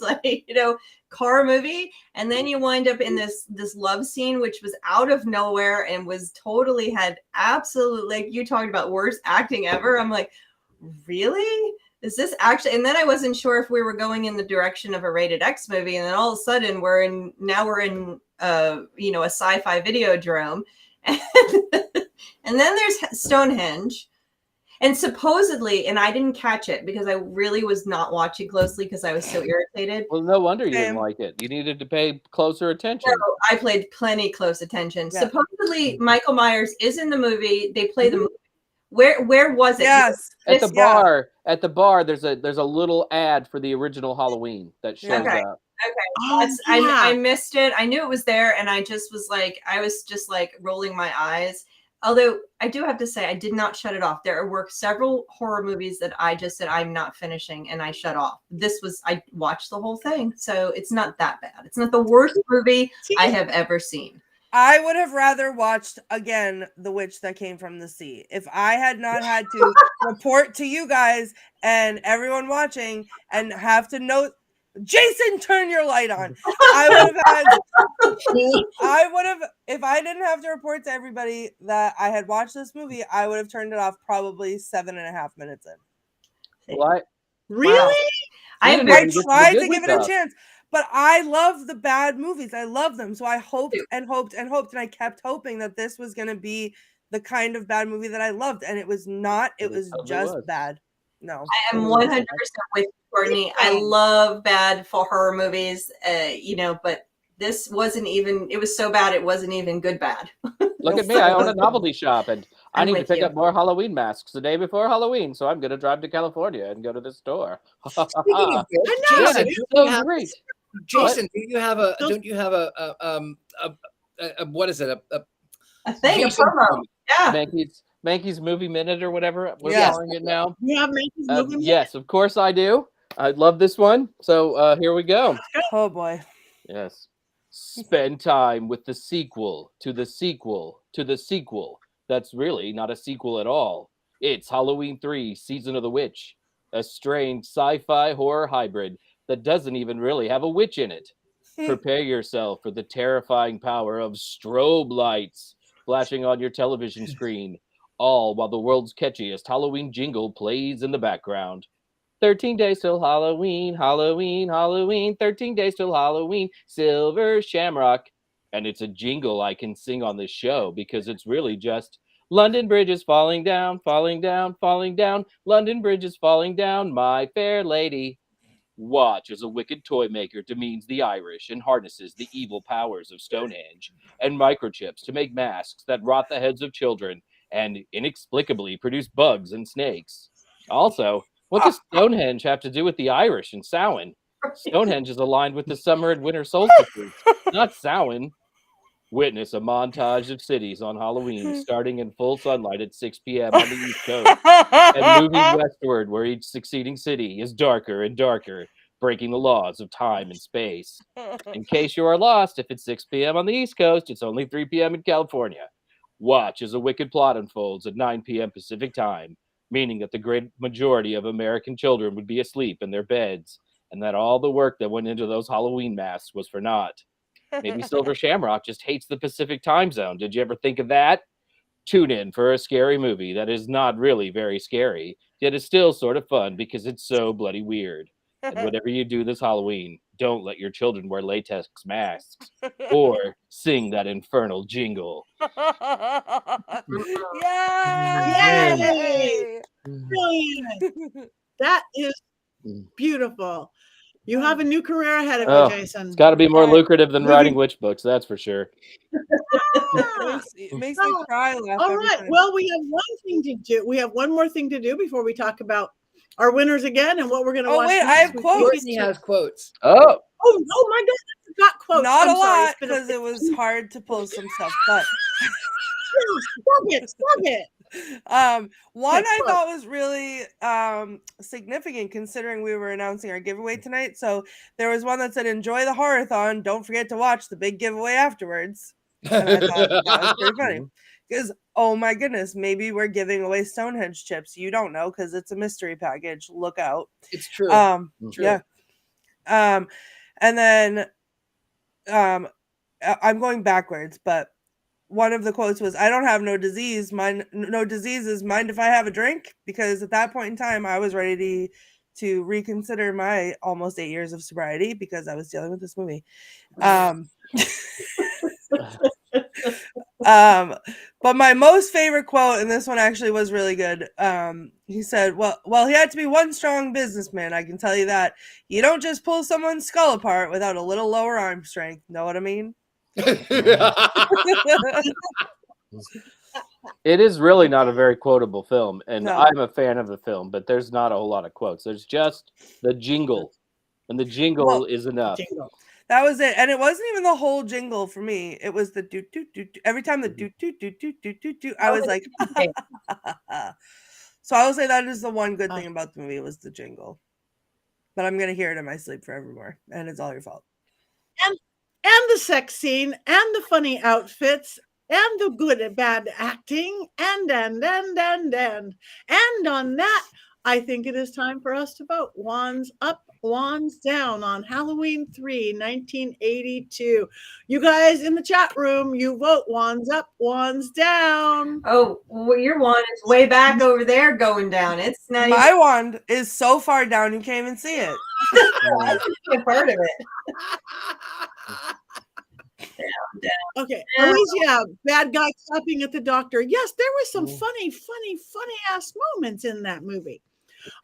S3: car movie. And then you wind up in this love scene, which was out of nowhere and was totally had absolute, like you talked about, worst acting ever. I'm like, really? Is this actually? And then I wasn't sure if we were going in the direction of a rated X movie, and then all of a sudden we're in a sci-fi videodrome, and then there's Stonehenge, and supposedly, and I didn't catch it because I really was not watching closely because I was so irritated.
S4: Well, no wonder you didn't like it. You needed to pay closer attention.
S3: So I played plenty close attention. Yeah. Supposedly, Michael Myers is in the movie. They play the movie. Where was it?
S2: Yes.
S4: At the bar. At the bar, there's a little ad for the original Halloween that shows up.
S3: Okay. I missed it. I knew it was there, and I was just rolling my eyes. Although I do have to say, I did not shut it off. There were several horror movies that I just said I'm not finishing, and I shut off. I watched the whole thing, so it's not that bad. It's not the worst movie I have ever seen.
S2: I would have rather watched again The Witch That Came from the Sea. If I had not had to report to you guys and everyone watching and have to note, Jason, turn your light on. If I didn't have to report to everybody that I had watched this movie, I would have turned it off probably 7.5 minutes in.
S4: What?
S1: Really?
S4: Wow.
S2: I tried to give it a chance. But I love the bad movies. I love them. So I hoped and hoped and hoped. And I kept hoping that this was going to be the kind of bad movie that I loved. And it was not. It was just bad. No.
S3: I am 100% with Courtney. I love bad for horror movies, but this wasn't even, it was so bad it wasn't even good bad.
S4: Look at me. I own a novelty shop, and I
S3: I'm
S4: need to
S3: with
S4: pick
S3: you.
S4: up more Halloween masks the day before Halloween, so I'm going to drive to California and go to the store.
S5: Speaking of which,
S1: I know.
S5: Jason,
S4: It's so great.
S5: Jason, don't you have what is it?
S3: A thing, a
S5: Jason
S3: promo.
S5: movie.
S3: Yeah.
S4: Mankey's Movie Minute or whatever we're
S2: Yes.
S4: calling it now.
S1: You have Mankey's movie?
S4: Yes, of course I do. I love this one. So here we go.
S2: Oh boy.
S4: Yes. Spend time with the sequel to the sequel to the sequel. That's really not a sequel at all. It's Halloween 3 Season of the Witch, a strange sci-fi horror hybrid that doesn't even really have a witch in it. Prepare yourself for the terrifying power of strobe lights flashing on your television screen, all while the world's catchiest Halloween jingle plays in the background. 13 days till Halloween, Halloween, Halloween, 13 days till Halloween, Silver Shamrock. And it's a jingle I can sing on this show because it's really just London Bridge is falling down, falling down, falling down. London Bridge is falling down, my fair lady. Watch as a wicked toy maker demeans the Irish and harnesses the evil powers of Stonehenge and microchips to make masks that rot the heads of children and inexplicably produce bugs and snakes. Also, what does Stonehenge have to do with the Irish and Samhain? Stonehenge is aligned with the summer and winter solstices, not Samhain. Witness a montage of cities on Halloween starting in full sunlight at 6 p.m. on the East Coast and moving westward where each succeeding city is darker and darker, breaking the laws of time and space. In case you are lost, if it's 6 p.m. on the East Coast, it's only 3 p.m. in California. Watch as a wicked plot unfolds at 9 p.m. Pacific time, meaning that the great majority of American children would be asleep in their beds, and that all the work that went into those Halloween masks was for naught. Maybe Silver Shamrock just hates the Pacific time zone. Did you ever think of that? Tune in for a scary movie that is not really very scary, yet is still sort of fun because it's so bloody weird. And whatever you do this Halloween, don't let your children wear latex masks or sing that infernal jingle.
S2: Yay!
S1: Brilliant. That is beautiful. You have a new career ahead of you, Jason.
S4: It's got to be more lucrative than
S1: Movie-
S4: writing witch books, that's for sure.
S2: It makes me cry. Laugh
S1: All
S2: every
S1: right.
S2: time.
S1: Well, we have one thing to do. We have one more thing to do before we talk about our winners again and what we're going to
S2: Oh,
S1: watch.
S2: wait,
S1: next
S2: I have
S1: week.
S2: quotes.
S5: Courtney has quotes.
S4: Oh,
S1: Oh my God! I forgot quotes.
S2: Not
S1: I'm
S2: a
S1: sorry.
S2: lot
S1: It's been a-
S2: because it was hard to pull some stuff, but
S1: Stop it.
S2: one I
S1: quote.
S2: thought was really significant considering we were announcing our giveaway tonight. So there was one that said, "Enjoy the horror-thon. Don't forget to watch the big giveaway afterwards." And I thought that was pretty funny because, oh my goodness, maybe we're giving away Stonehenge chips. You don't know because it's a mystery package. Look out.
S5: It's true. True.
S2: Yeah. And then I'm going backwards, but one of the quotes was, "I don't have no disease. No diseases. Mind if I have a drink?" Because at that point in time, I was ready to reconsider my almost 8 years of sobriety because I was dealing with this movie. But my most favorite quote, and this one actually was really good. He said, well, he had to be one strong businessman. I can tell you that. You don't just pull someone's skull apart without a little lower arm strength. Know what I mean?
S4: it is really not a very quotable film, and
S2: No.
S4: I'm a fan of the film, but there's not a whole lot of quotes. There's just the jingle, and the jingle is enough.
S1: Jingle.
S2: That was it. And it wasn't even the whole jingle for me. It was the do do do do. Every time the do do do do do do do, I was like, so I will say that is the one good thing about the movie was the jingle. But I'm gonna hear it in my sleep forevermore, and it's all your fault.
S1: And the sex scene, and the funny outfits, and the good and bad acting, and on that, I think it is time for us to vote. Wands up, wands down on Halloween 3, 1982. You guys in the chat room, you vote wands up, wands down.
S3: Oh, well, your wand is way back over there going down. It's not
S2: My wand is so far down you can't even see it.
S3: even a part of it.
S1: Okay, Alicia, bad guy clapping at the doctor. Yes, there was some funny ass moments in that movie.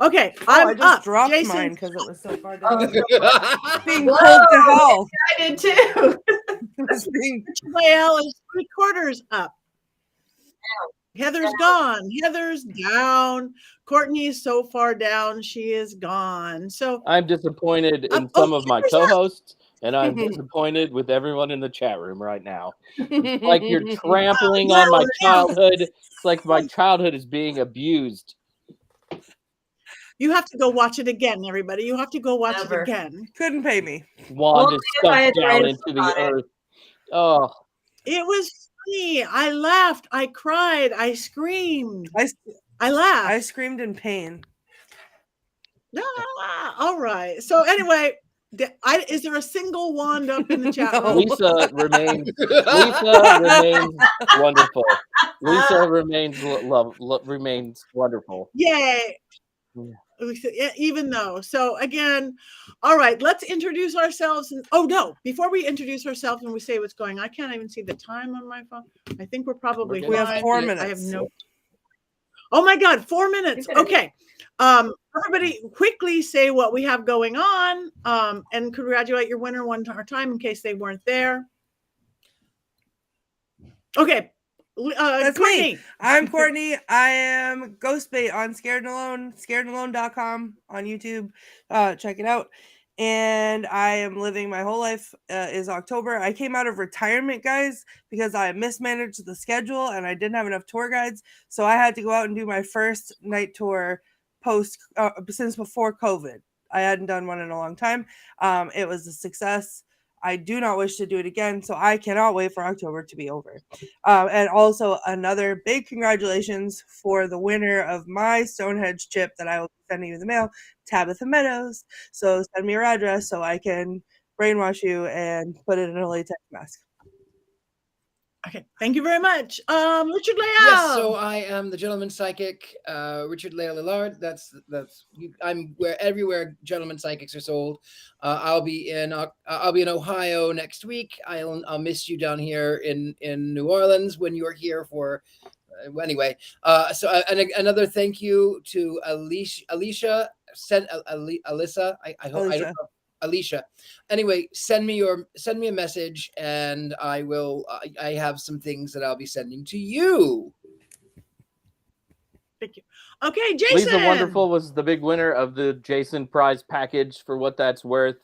S1: Okay,
S2: I
S1: I'm
S2: just
S1: up.
S2: dropped
S1: Jason,
S2: mine because it was so far down.
S5: Oh.
S2: Being
S3: Whoa,
S2: pulled to hell.
S3: I did too.
S2: It was being-
S1: Richard-Lael is 3/4 up. Heather's gone. Heather's down. Courtney's so far down, she is gone. So
S4: I'm disappointed in
S1: oh,
S4: some of my
S1: Heather's up.
S4: co-hosts, and I'm disappointed with everyone in the chat room right now. It's like you're trampling on my childhood. It's like my childhood is being abused.
S1: You have to go watch it again, everybody. You have to go watch
S3: Never.
S1: it again.
S2: Couldn't pay me.
S4: Wand
S3: Only
S4: is
S3: if I
S4: sunk
S3: had
S4: down
S3: read
S4: into the
S3: about it.
S4: earth. Oh,
S1: It was funny. I laughed. I cried. I screamed. I laughed.
S2: I screamed in pain.
S1: Ah, all right. So anyway, is there a single wand up in the chat
S2: No.
S1: room?
S4: Lisa remains wonderful. Lisa remains wonderful.
S1: Yay.
S4: Yeah.
S1: Even though. So again, all right, let's introduce ourselves. Oh no, before we introduce ourselves and we say what's going on, I can't even see the time on my phone. I think we're probably
S4: We're
S2: We have
S1: fine.
S2: 4
S1: I
S2: minutes.
S1: have no. Oh my God, 4 minutes. Okay. Everybody quickly say what we have going on and congratulate your winner one more time in case they weren't there. Okay.
S2: That's
S1: Courtney.
S2: me. I'm Courtney. I am Ghostbait on Scared and Alone, scaredandalone.com on YouTube. Check it out. And I am living my whole life is October. I came out of retirement, guys, because I mismanaged the schedule and I didn't have enough tour guides. So I had to go out and do my first night tour since before COVID. I hadn't done one in a long time. It was a success. I do not wish to do it again, so I cannot wait for October to be over. And also another big congratulations for the winner of my Stonehenge chip that I will be sending you in the mail, Tabitha Meadows. So send me your address so I can brainwash you and put it in a latex mask.
S1: Okay, thank you very much. Richard-Lael.
S5: Yes, so I am the gentleman psychic, Richard-Lael Lillard. I'm everywhere gentleman psychics are sold. I'll be in Ohio next week. I'll miss you down here in New Orleans when you're here for. Anyway, another thank you to Alicia. Alyssa. I hope
S2: Alicia.
S5: I don't know. Alicia. Anyway, send me a message and I will I have some things that I'll be sending to you.
S1: Thank you. Okay, Jason.
S4: Lisa Wonderful was the big winner of the Jason prize package for what that's worth.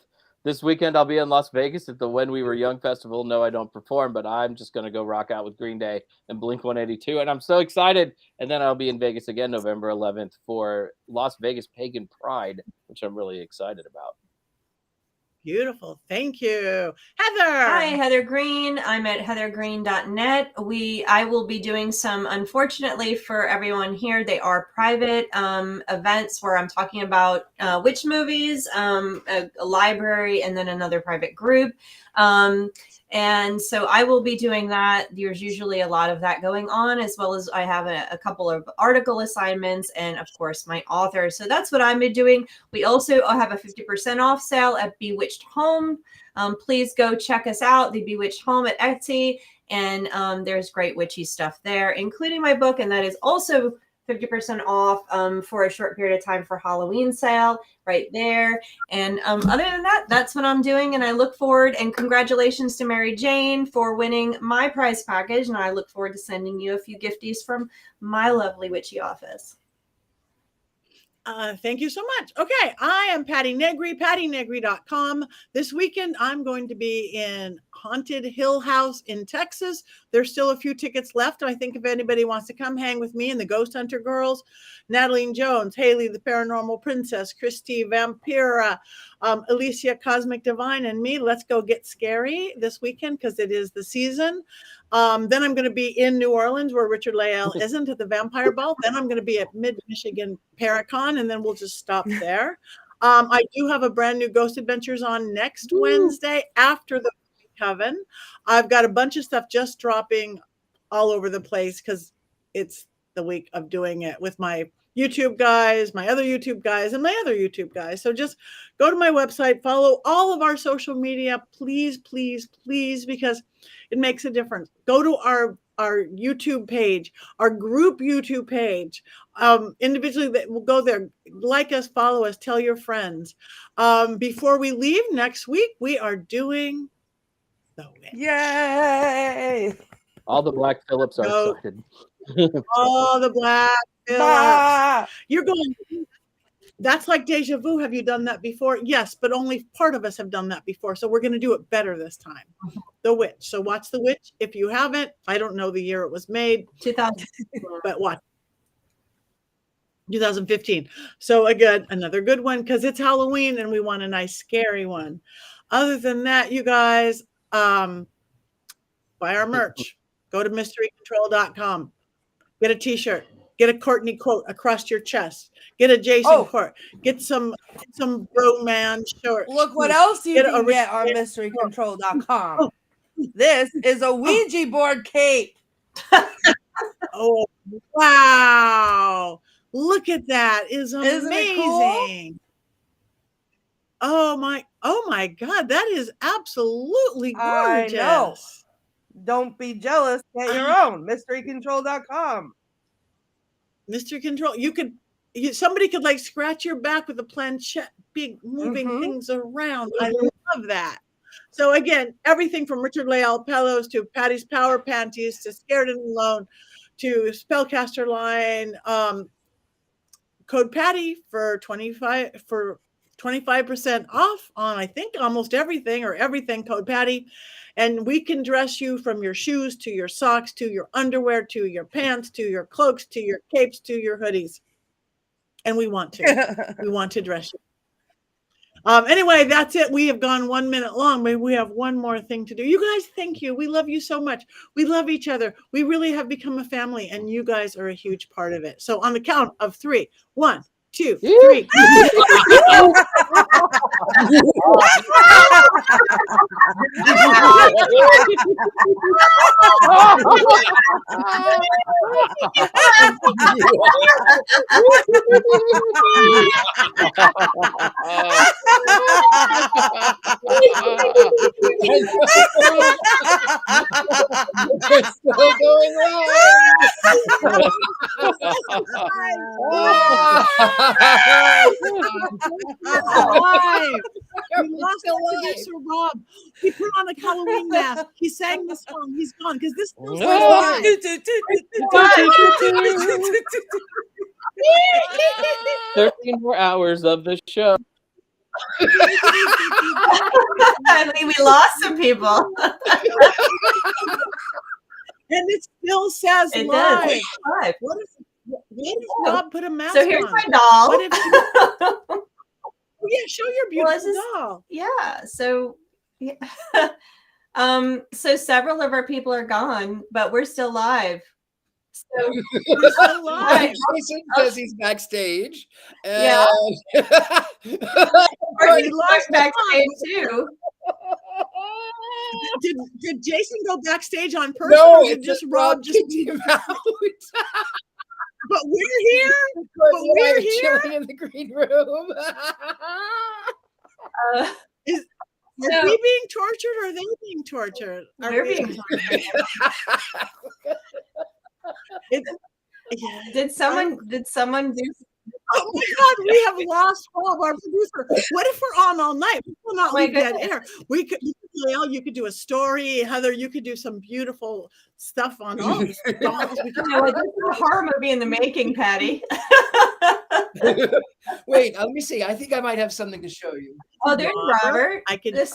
S4: This weekend I'll be in Las Vegas at the When We Were Young Festival. No, I don't perform, but I'm just going to go rock out with Green Day and Blink-182, and I'm so excited. And then I'll be in Vegas again November 11th for Las Vegas Pagan Pride, which I'm really excited about.
S1: Beautiful. Thank you. Heather.
S3: Hi, Heather Greene. I'm at heathergreene.net. I will be doing some, unfortunately for everyone here, they are private events where I'm talking about witch movies, a library, and then another private group. And so I will be doing that. There's usually a lot of that going on, as well as I have a couple of article assignments and, of course, my author. So that's what I'm doing. We also have a 50% off sale at Bewitched Home. Please go check us out, the Bewitched Home at Etsy. And there's great witchy stuff there, including my book. And that is also 50% off for a short period of time for Halloween sale right there. And other than that, that's what I'm doing. And I look forward, and congratulations to Mary Jane for winning my prize package. And I look forward to sending you a few gifties from my lovely witchy office.
S1: Thank you so much. Okay, I am Patti Negri, pattinegri.com. This weekend, I'm going to be in Haunted Hill House in Texas. There's still a few tickets left. I think if anybody wants to come hang with me and the Ghost Hunter Girls, Natalie Jones, Haley the Paranormal Princess, Christy Vampira, Alicia Cosmic Divine, and me, let's go get scary this weekend because it is the season. Then I'm going to be in New Orleans where Richard-Lael isn't at the Vampire Ball. Then I'm going to be at Mid-Michigan Paracon, and then we'll just stop there. I do have a brand new Ghost Adventures on next Wednesday after the Coven. I've got a bunch of stuff just dropping all over the place because it's the week of doing it with my YouTube guys, my other YouTube guys, and my other YouTube guys. So just go to my website, follow all of our social media, please, please, please, because it makes a difference. Go to our our YouTube page, our group YouTube page. Individually, that will go there. Like us, follow us, tell your friends. Before we leave next week, we are doing The Witch.
S2: Yay!
S4: All the Black Phillips are
S1: No.
S4: excited.
S1: Oh, the Black Phillips.
S2: Bah!
S1: You're going. That's like deja vu. Have you done that before? Yes, but only part of us have done that before. So we're going to do it better this time. The Witch. So watch The Witch. If you haven't, I don't know the year it was made,
S3: 2000.
S1: but watch. 2015. So again, another good one because it's Halloween and we want a nice scary one. Other than that, you guys, buy our merch. Go to mysterycontrol.com. Get a t-shirt. Get a Courtney quote across your chest. Get a Jason quote. Get some bro man shorts.
S2: Look what else you can get on
S1: Oh.
S2: mysterycontrol.com. This is a Ouija board cape.
S1: Oh, wow. Look at that. Is
S2: Isn't it cool?
S1: amazing. Oh my God. That is absolutely gorgeous.
S2: I know. Don't be jealous. Get your own. mysterycontrol.com.
S1: Mystery Control. Somebody could like scratch your back with a planchette, big moving things around. I love that. So again, everything from Richard-Lael pillows to Patty's Power Panties to Scared and Alone to Spellcaster line. Code Patty for 25% off on I think almost everything or everything. Code Patty. And we can dress you from your shoes to your socks to your underwear to your pants to your cloaks to your capes to your hoodies. And we want to. We want to dress you. Anyway, that's it. We have gone 1 minute long, but we have one more thing to do. You guys, thank you. We love you so much. We love each other. We really have become a family, and you guys are a huge part of it. So on the count of 3, 1, 2, 3.
S5: We're still going
S1: Alive. We lost our producer Rob. He put on a Halloween mask. He sang the song. He's gone because this feels like live.
S4: 13 more hours of the show.
S3: I mean, we lost some people.
S1: And it still says
S3: It
S1: live.
S3: does. It's live.
S1: What if Rob put a mask
S3: So here's
S1: on?
S3: my doll.
S1: What if yeah, show your beautiful doll.
S3: Yeah. So, yeah. So several of our people are gone, but we're still live. So
S1: We're still live.
S5: Jason says he's backstage.
S3: Yeah.
S1: We lost
S3: backstage too.
S1: Did Jason go backstage on purpose?
S5: No,
S1: or did just Rob just
S5: kicked him out.
S1: But we're here.
S5: But
S1: we're here?
S5: chilling in the green room.
S1: Are we being tortured or are they being tortured?
S3: We're being tortured. Did someone do?
S1: Oh my God, we have lost Rob, our producer. What if we're on all night? We will not leave dead air. We could, Lael, you could do a story. Heather, you could do some beautiful stuff on all these dolls.
S3: You know what? This is a horror movie in the making, Patty.
S5: Wait, let me see. I think I might have something to show you.
S3: Oh, there's Robert.
S1: I could.
S3: There's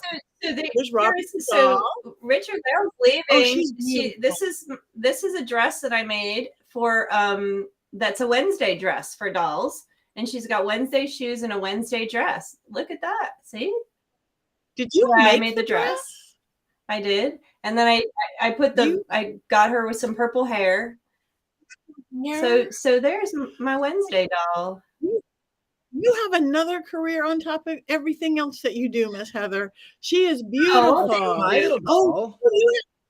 S1: Robert.
S3: So Richard-Lael's leaving.
S1: She's
S3: This is a dress that I made for that's a Wednesday dress for dolls, and she's got Wednesday shoes and a Wednesday dress. Look at that. See?
S1: Did you
S3: I
S1: make
S3: made the dress? I did, and then I put I got her with some purple hair.
S1: Yeah.
S3: So there's my Wednesday doll.
S1: You have another career on top of everything else that you do, Miss Heather. She is beautiful.
S5: My little doll.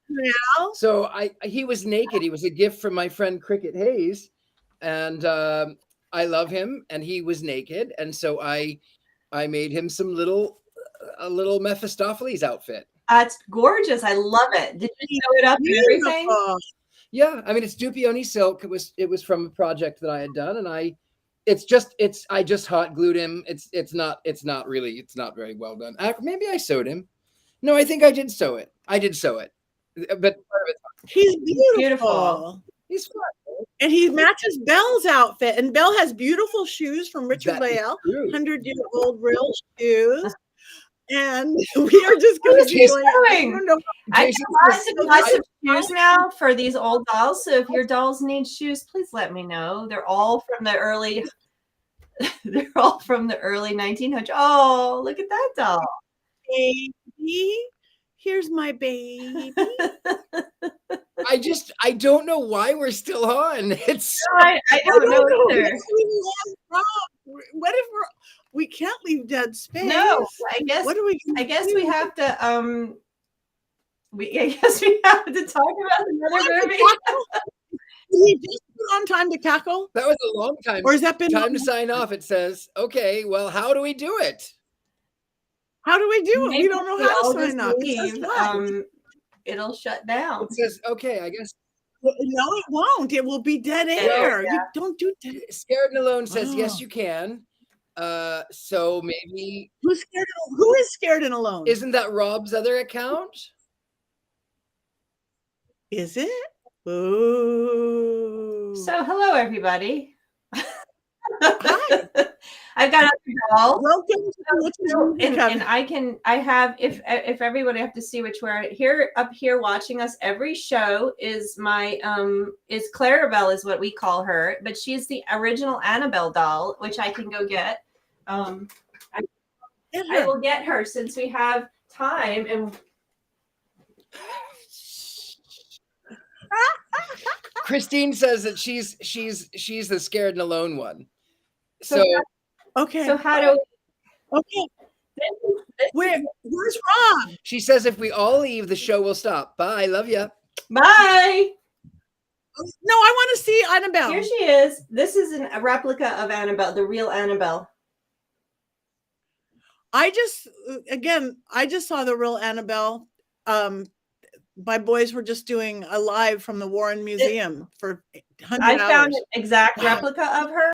S1: Now.
S5: So he was naked. He was a gift from my friend Cricket Hayes, and I love him. And he was naked, and so I made him a little Mephistopheles outfit.
S3: It's gorgeous. I love it. Did you sew it up and everything?
S5: Yeah, I mean, it's Dupioni silk. It was from a project that I had done, and I just hot glued him. It's not very well done. Maybe I sewed him. No, I think I did sew it. But
S1: He's beautiful.
S3: Beautiful.
S5: he's fun.
S1: And he matches Belle's outfit. And Belle has beautiful shoes from
S5: That is
S1: Richard-Lael,
S5: true.
S1: 100-year-old real shoes. And we are just going to keep
S5: Jason-
S1: going. I
S3: sewing?
S1: don't know.
S3: I
S5: Jason
S3: got
S5: says-
S3: lots of shoes now for these old dolls. So if your dolls need shoes, please let me know. They're all from the early. They're all from the early 1900s. Oh, look at that doll!
S1: Baby, here's my baby.
S5: I don't know why we're still on. It's
S3: I don't know either.
S1: What if we can't leave dead space?
S3: No, I guess.
S1: What do we?
S3: I guess we have to. I guess we have to talk about another movie.
S1: Did he just put on Time to Cackle?
S5: that was a long time.
S1: Or has that been
S5: Time to sign off. It says, okay, well, how do we do it?
S1: How do we do it?
S3: Maybe
S1: We don't know
S3: we
S1: how
S3: all
S1: to
S3: just
S1: sign off. It says
S3: leave,
S1: what?
S3: it'll shut down.
S5: It says, okay, I guess
S1: No, it won't. It will be dead air. You don't do dead.
S5: Scared and Alone says,
S1: Oh.
S5: yes, you can. So maybe,
S1: Who's scared? Who is scared and alone?
S5: isn't that Rob's other account?
S1: Is it? Ooh.
S3: So hello, everybody.
S1: Hi.
S3: I've got a doll.
S1: Welcome to the Witches Movie
S3: And
S1: Coven.
S3: I have if everybody have to see which we're here up here watching us every show is my is Clarabelle is what we call her, but she's the original Annabelle doll, which I can go get.
S1: Get
S3: I
S1: her.
S3: will get her since we have time and
S5: Christine says that she's the Scared and Alone one. So
S1: Okay.
S3: so how do
S1: Okay. Where's Rob?
S5: she says if we all leave, the show will stop. Bye. Love ya.
S3: bye.
S1: No, I want to see Annabelle.
S3: Here she is. This is a replica of Annabelle, the real Annabelle.
S1: I just saw the real Annabelle. My boys were just doing a live from the Warren Museum for 100
S3: I found
S1: hours.
S3: an exact replica of her.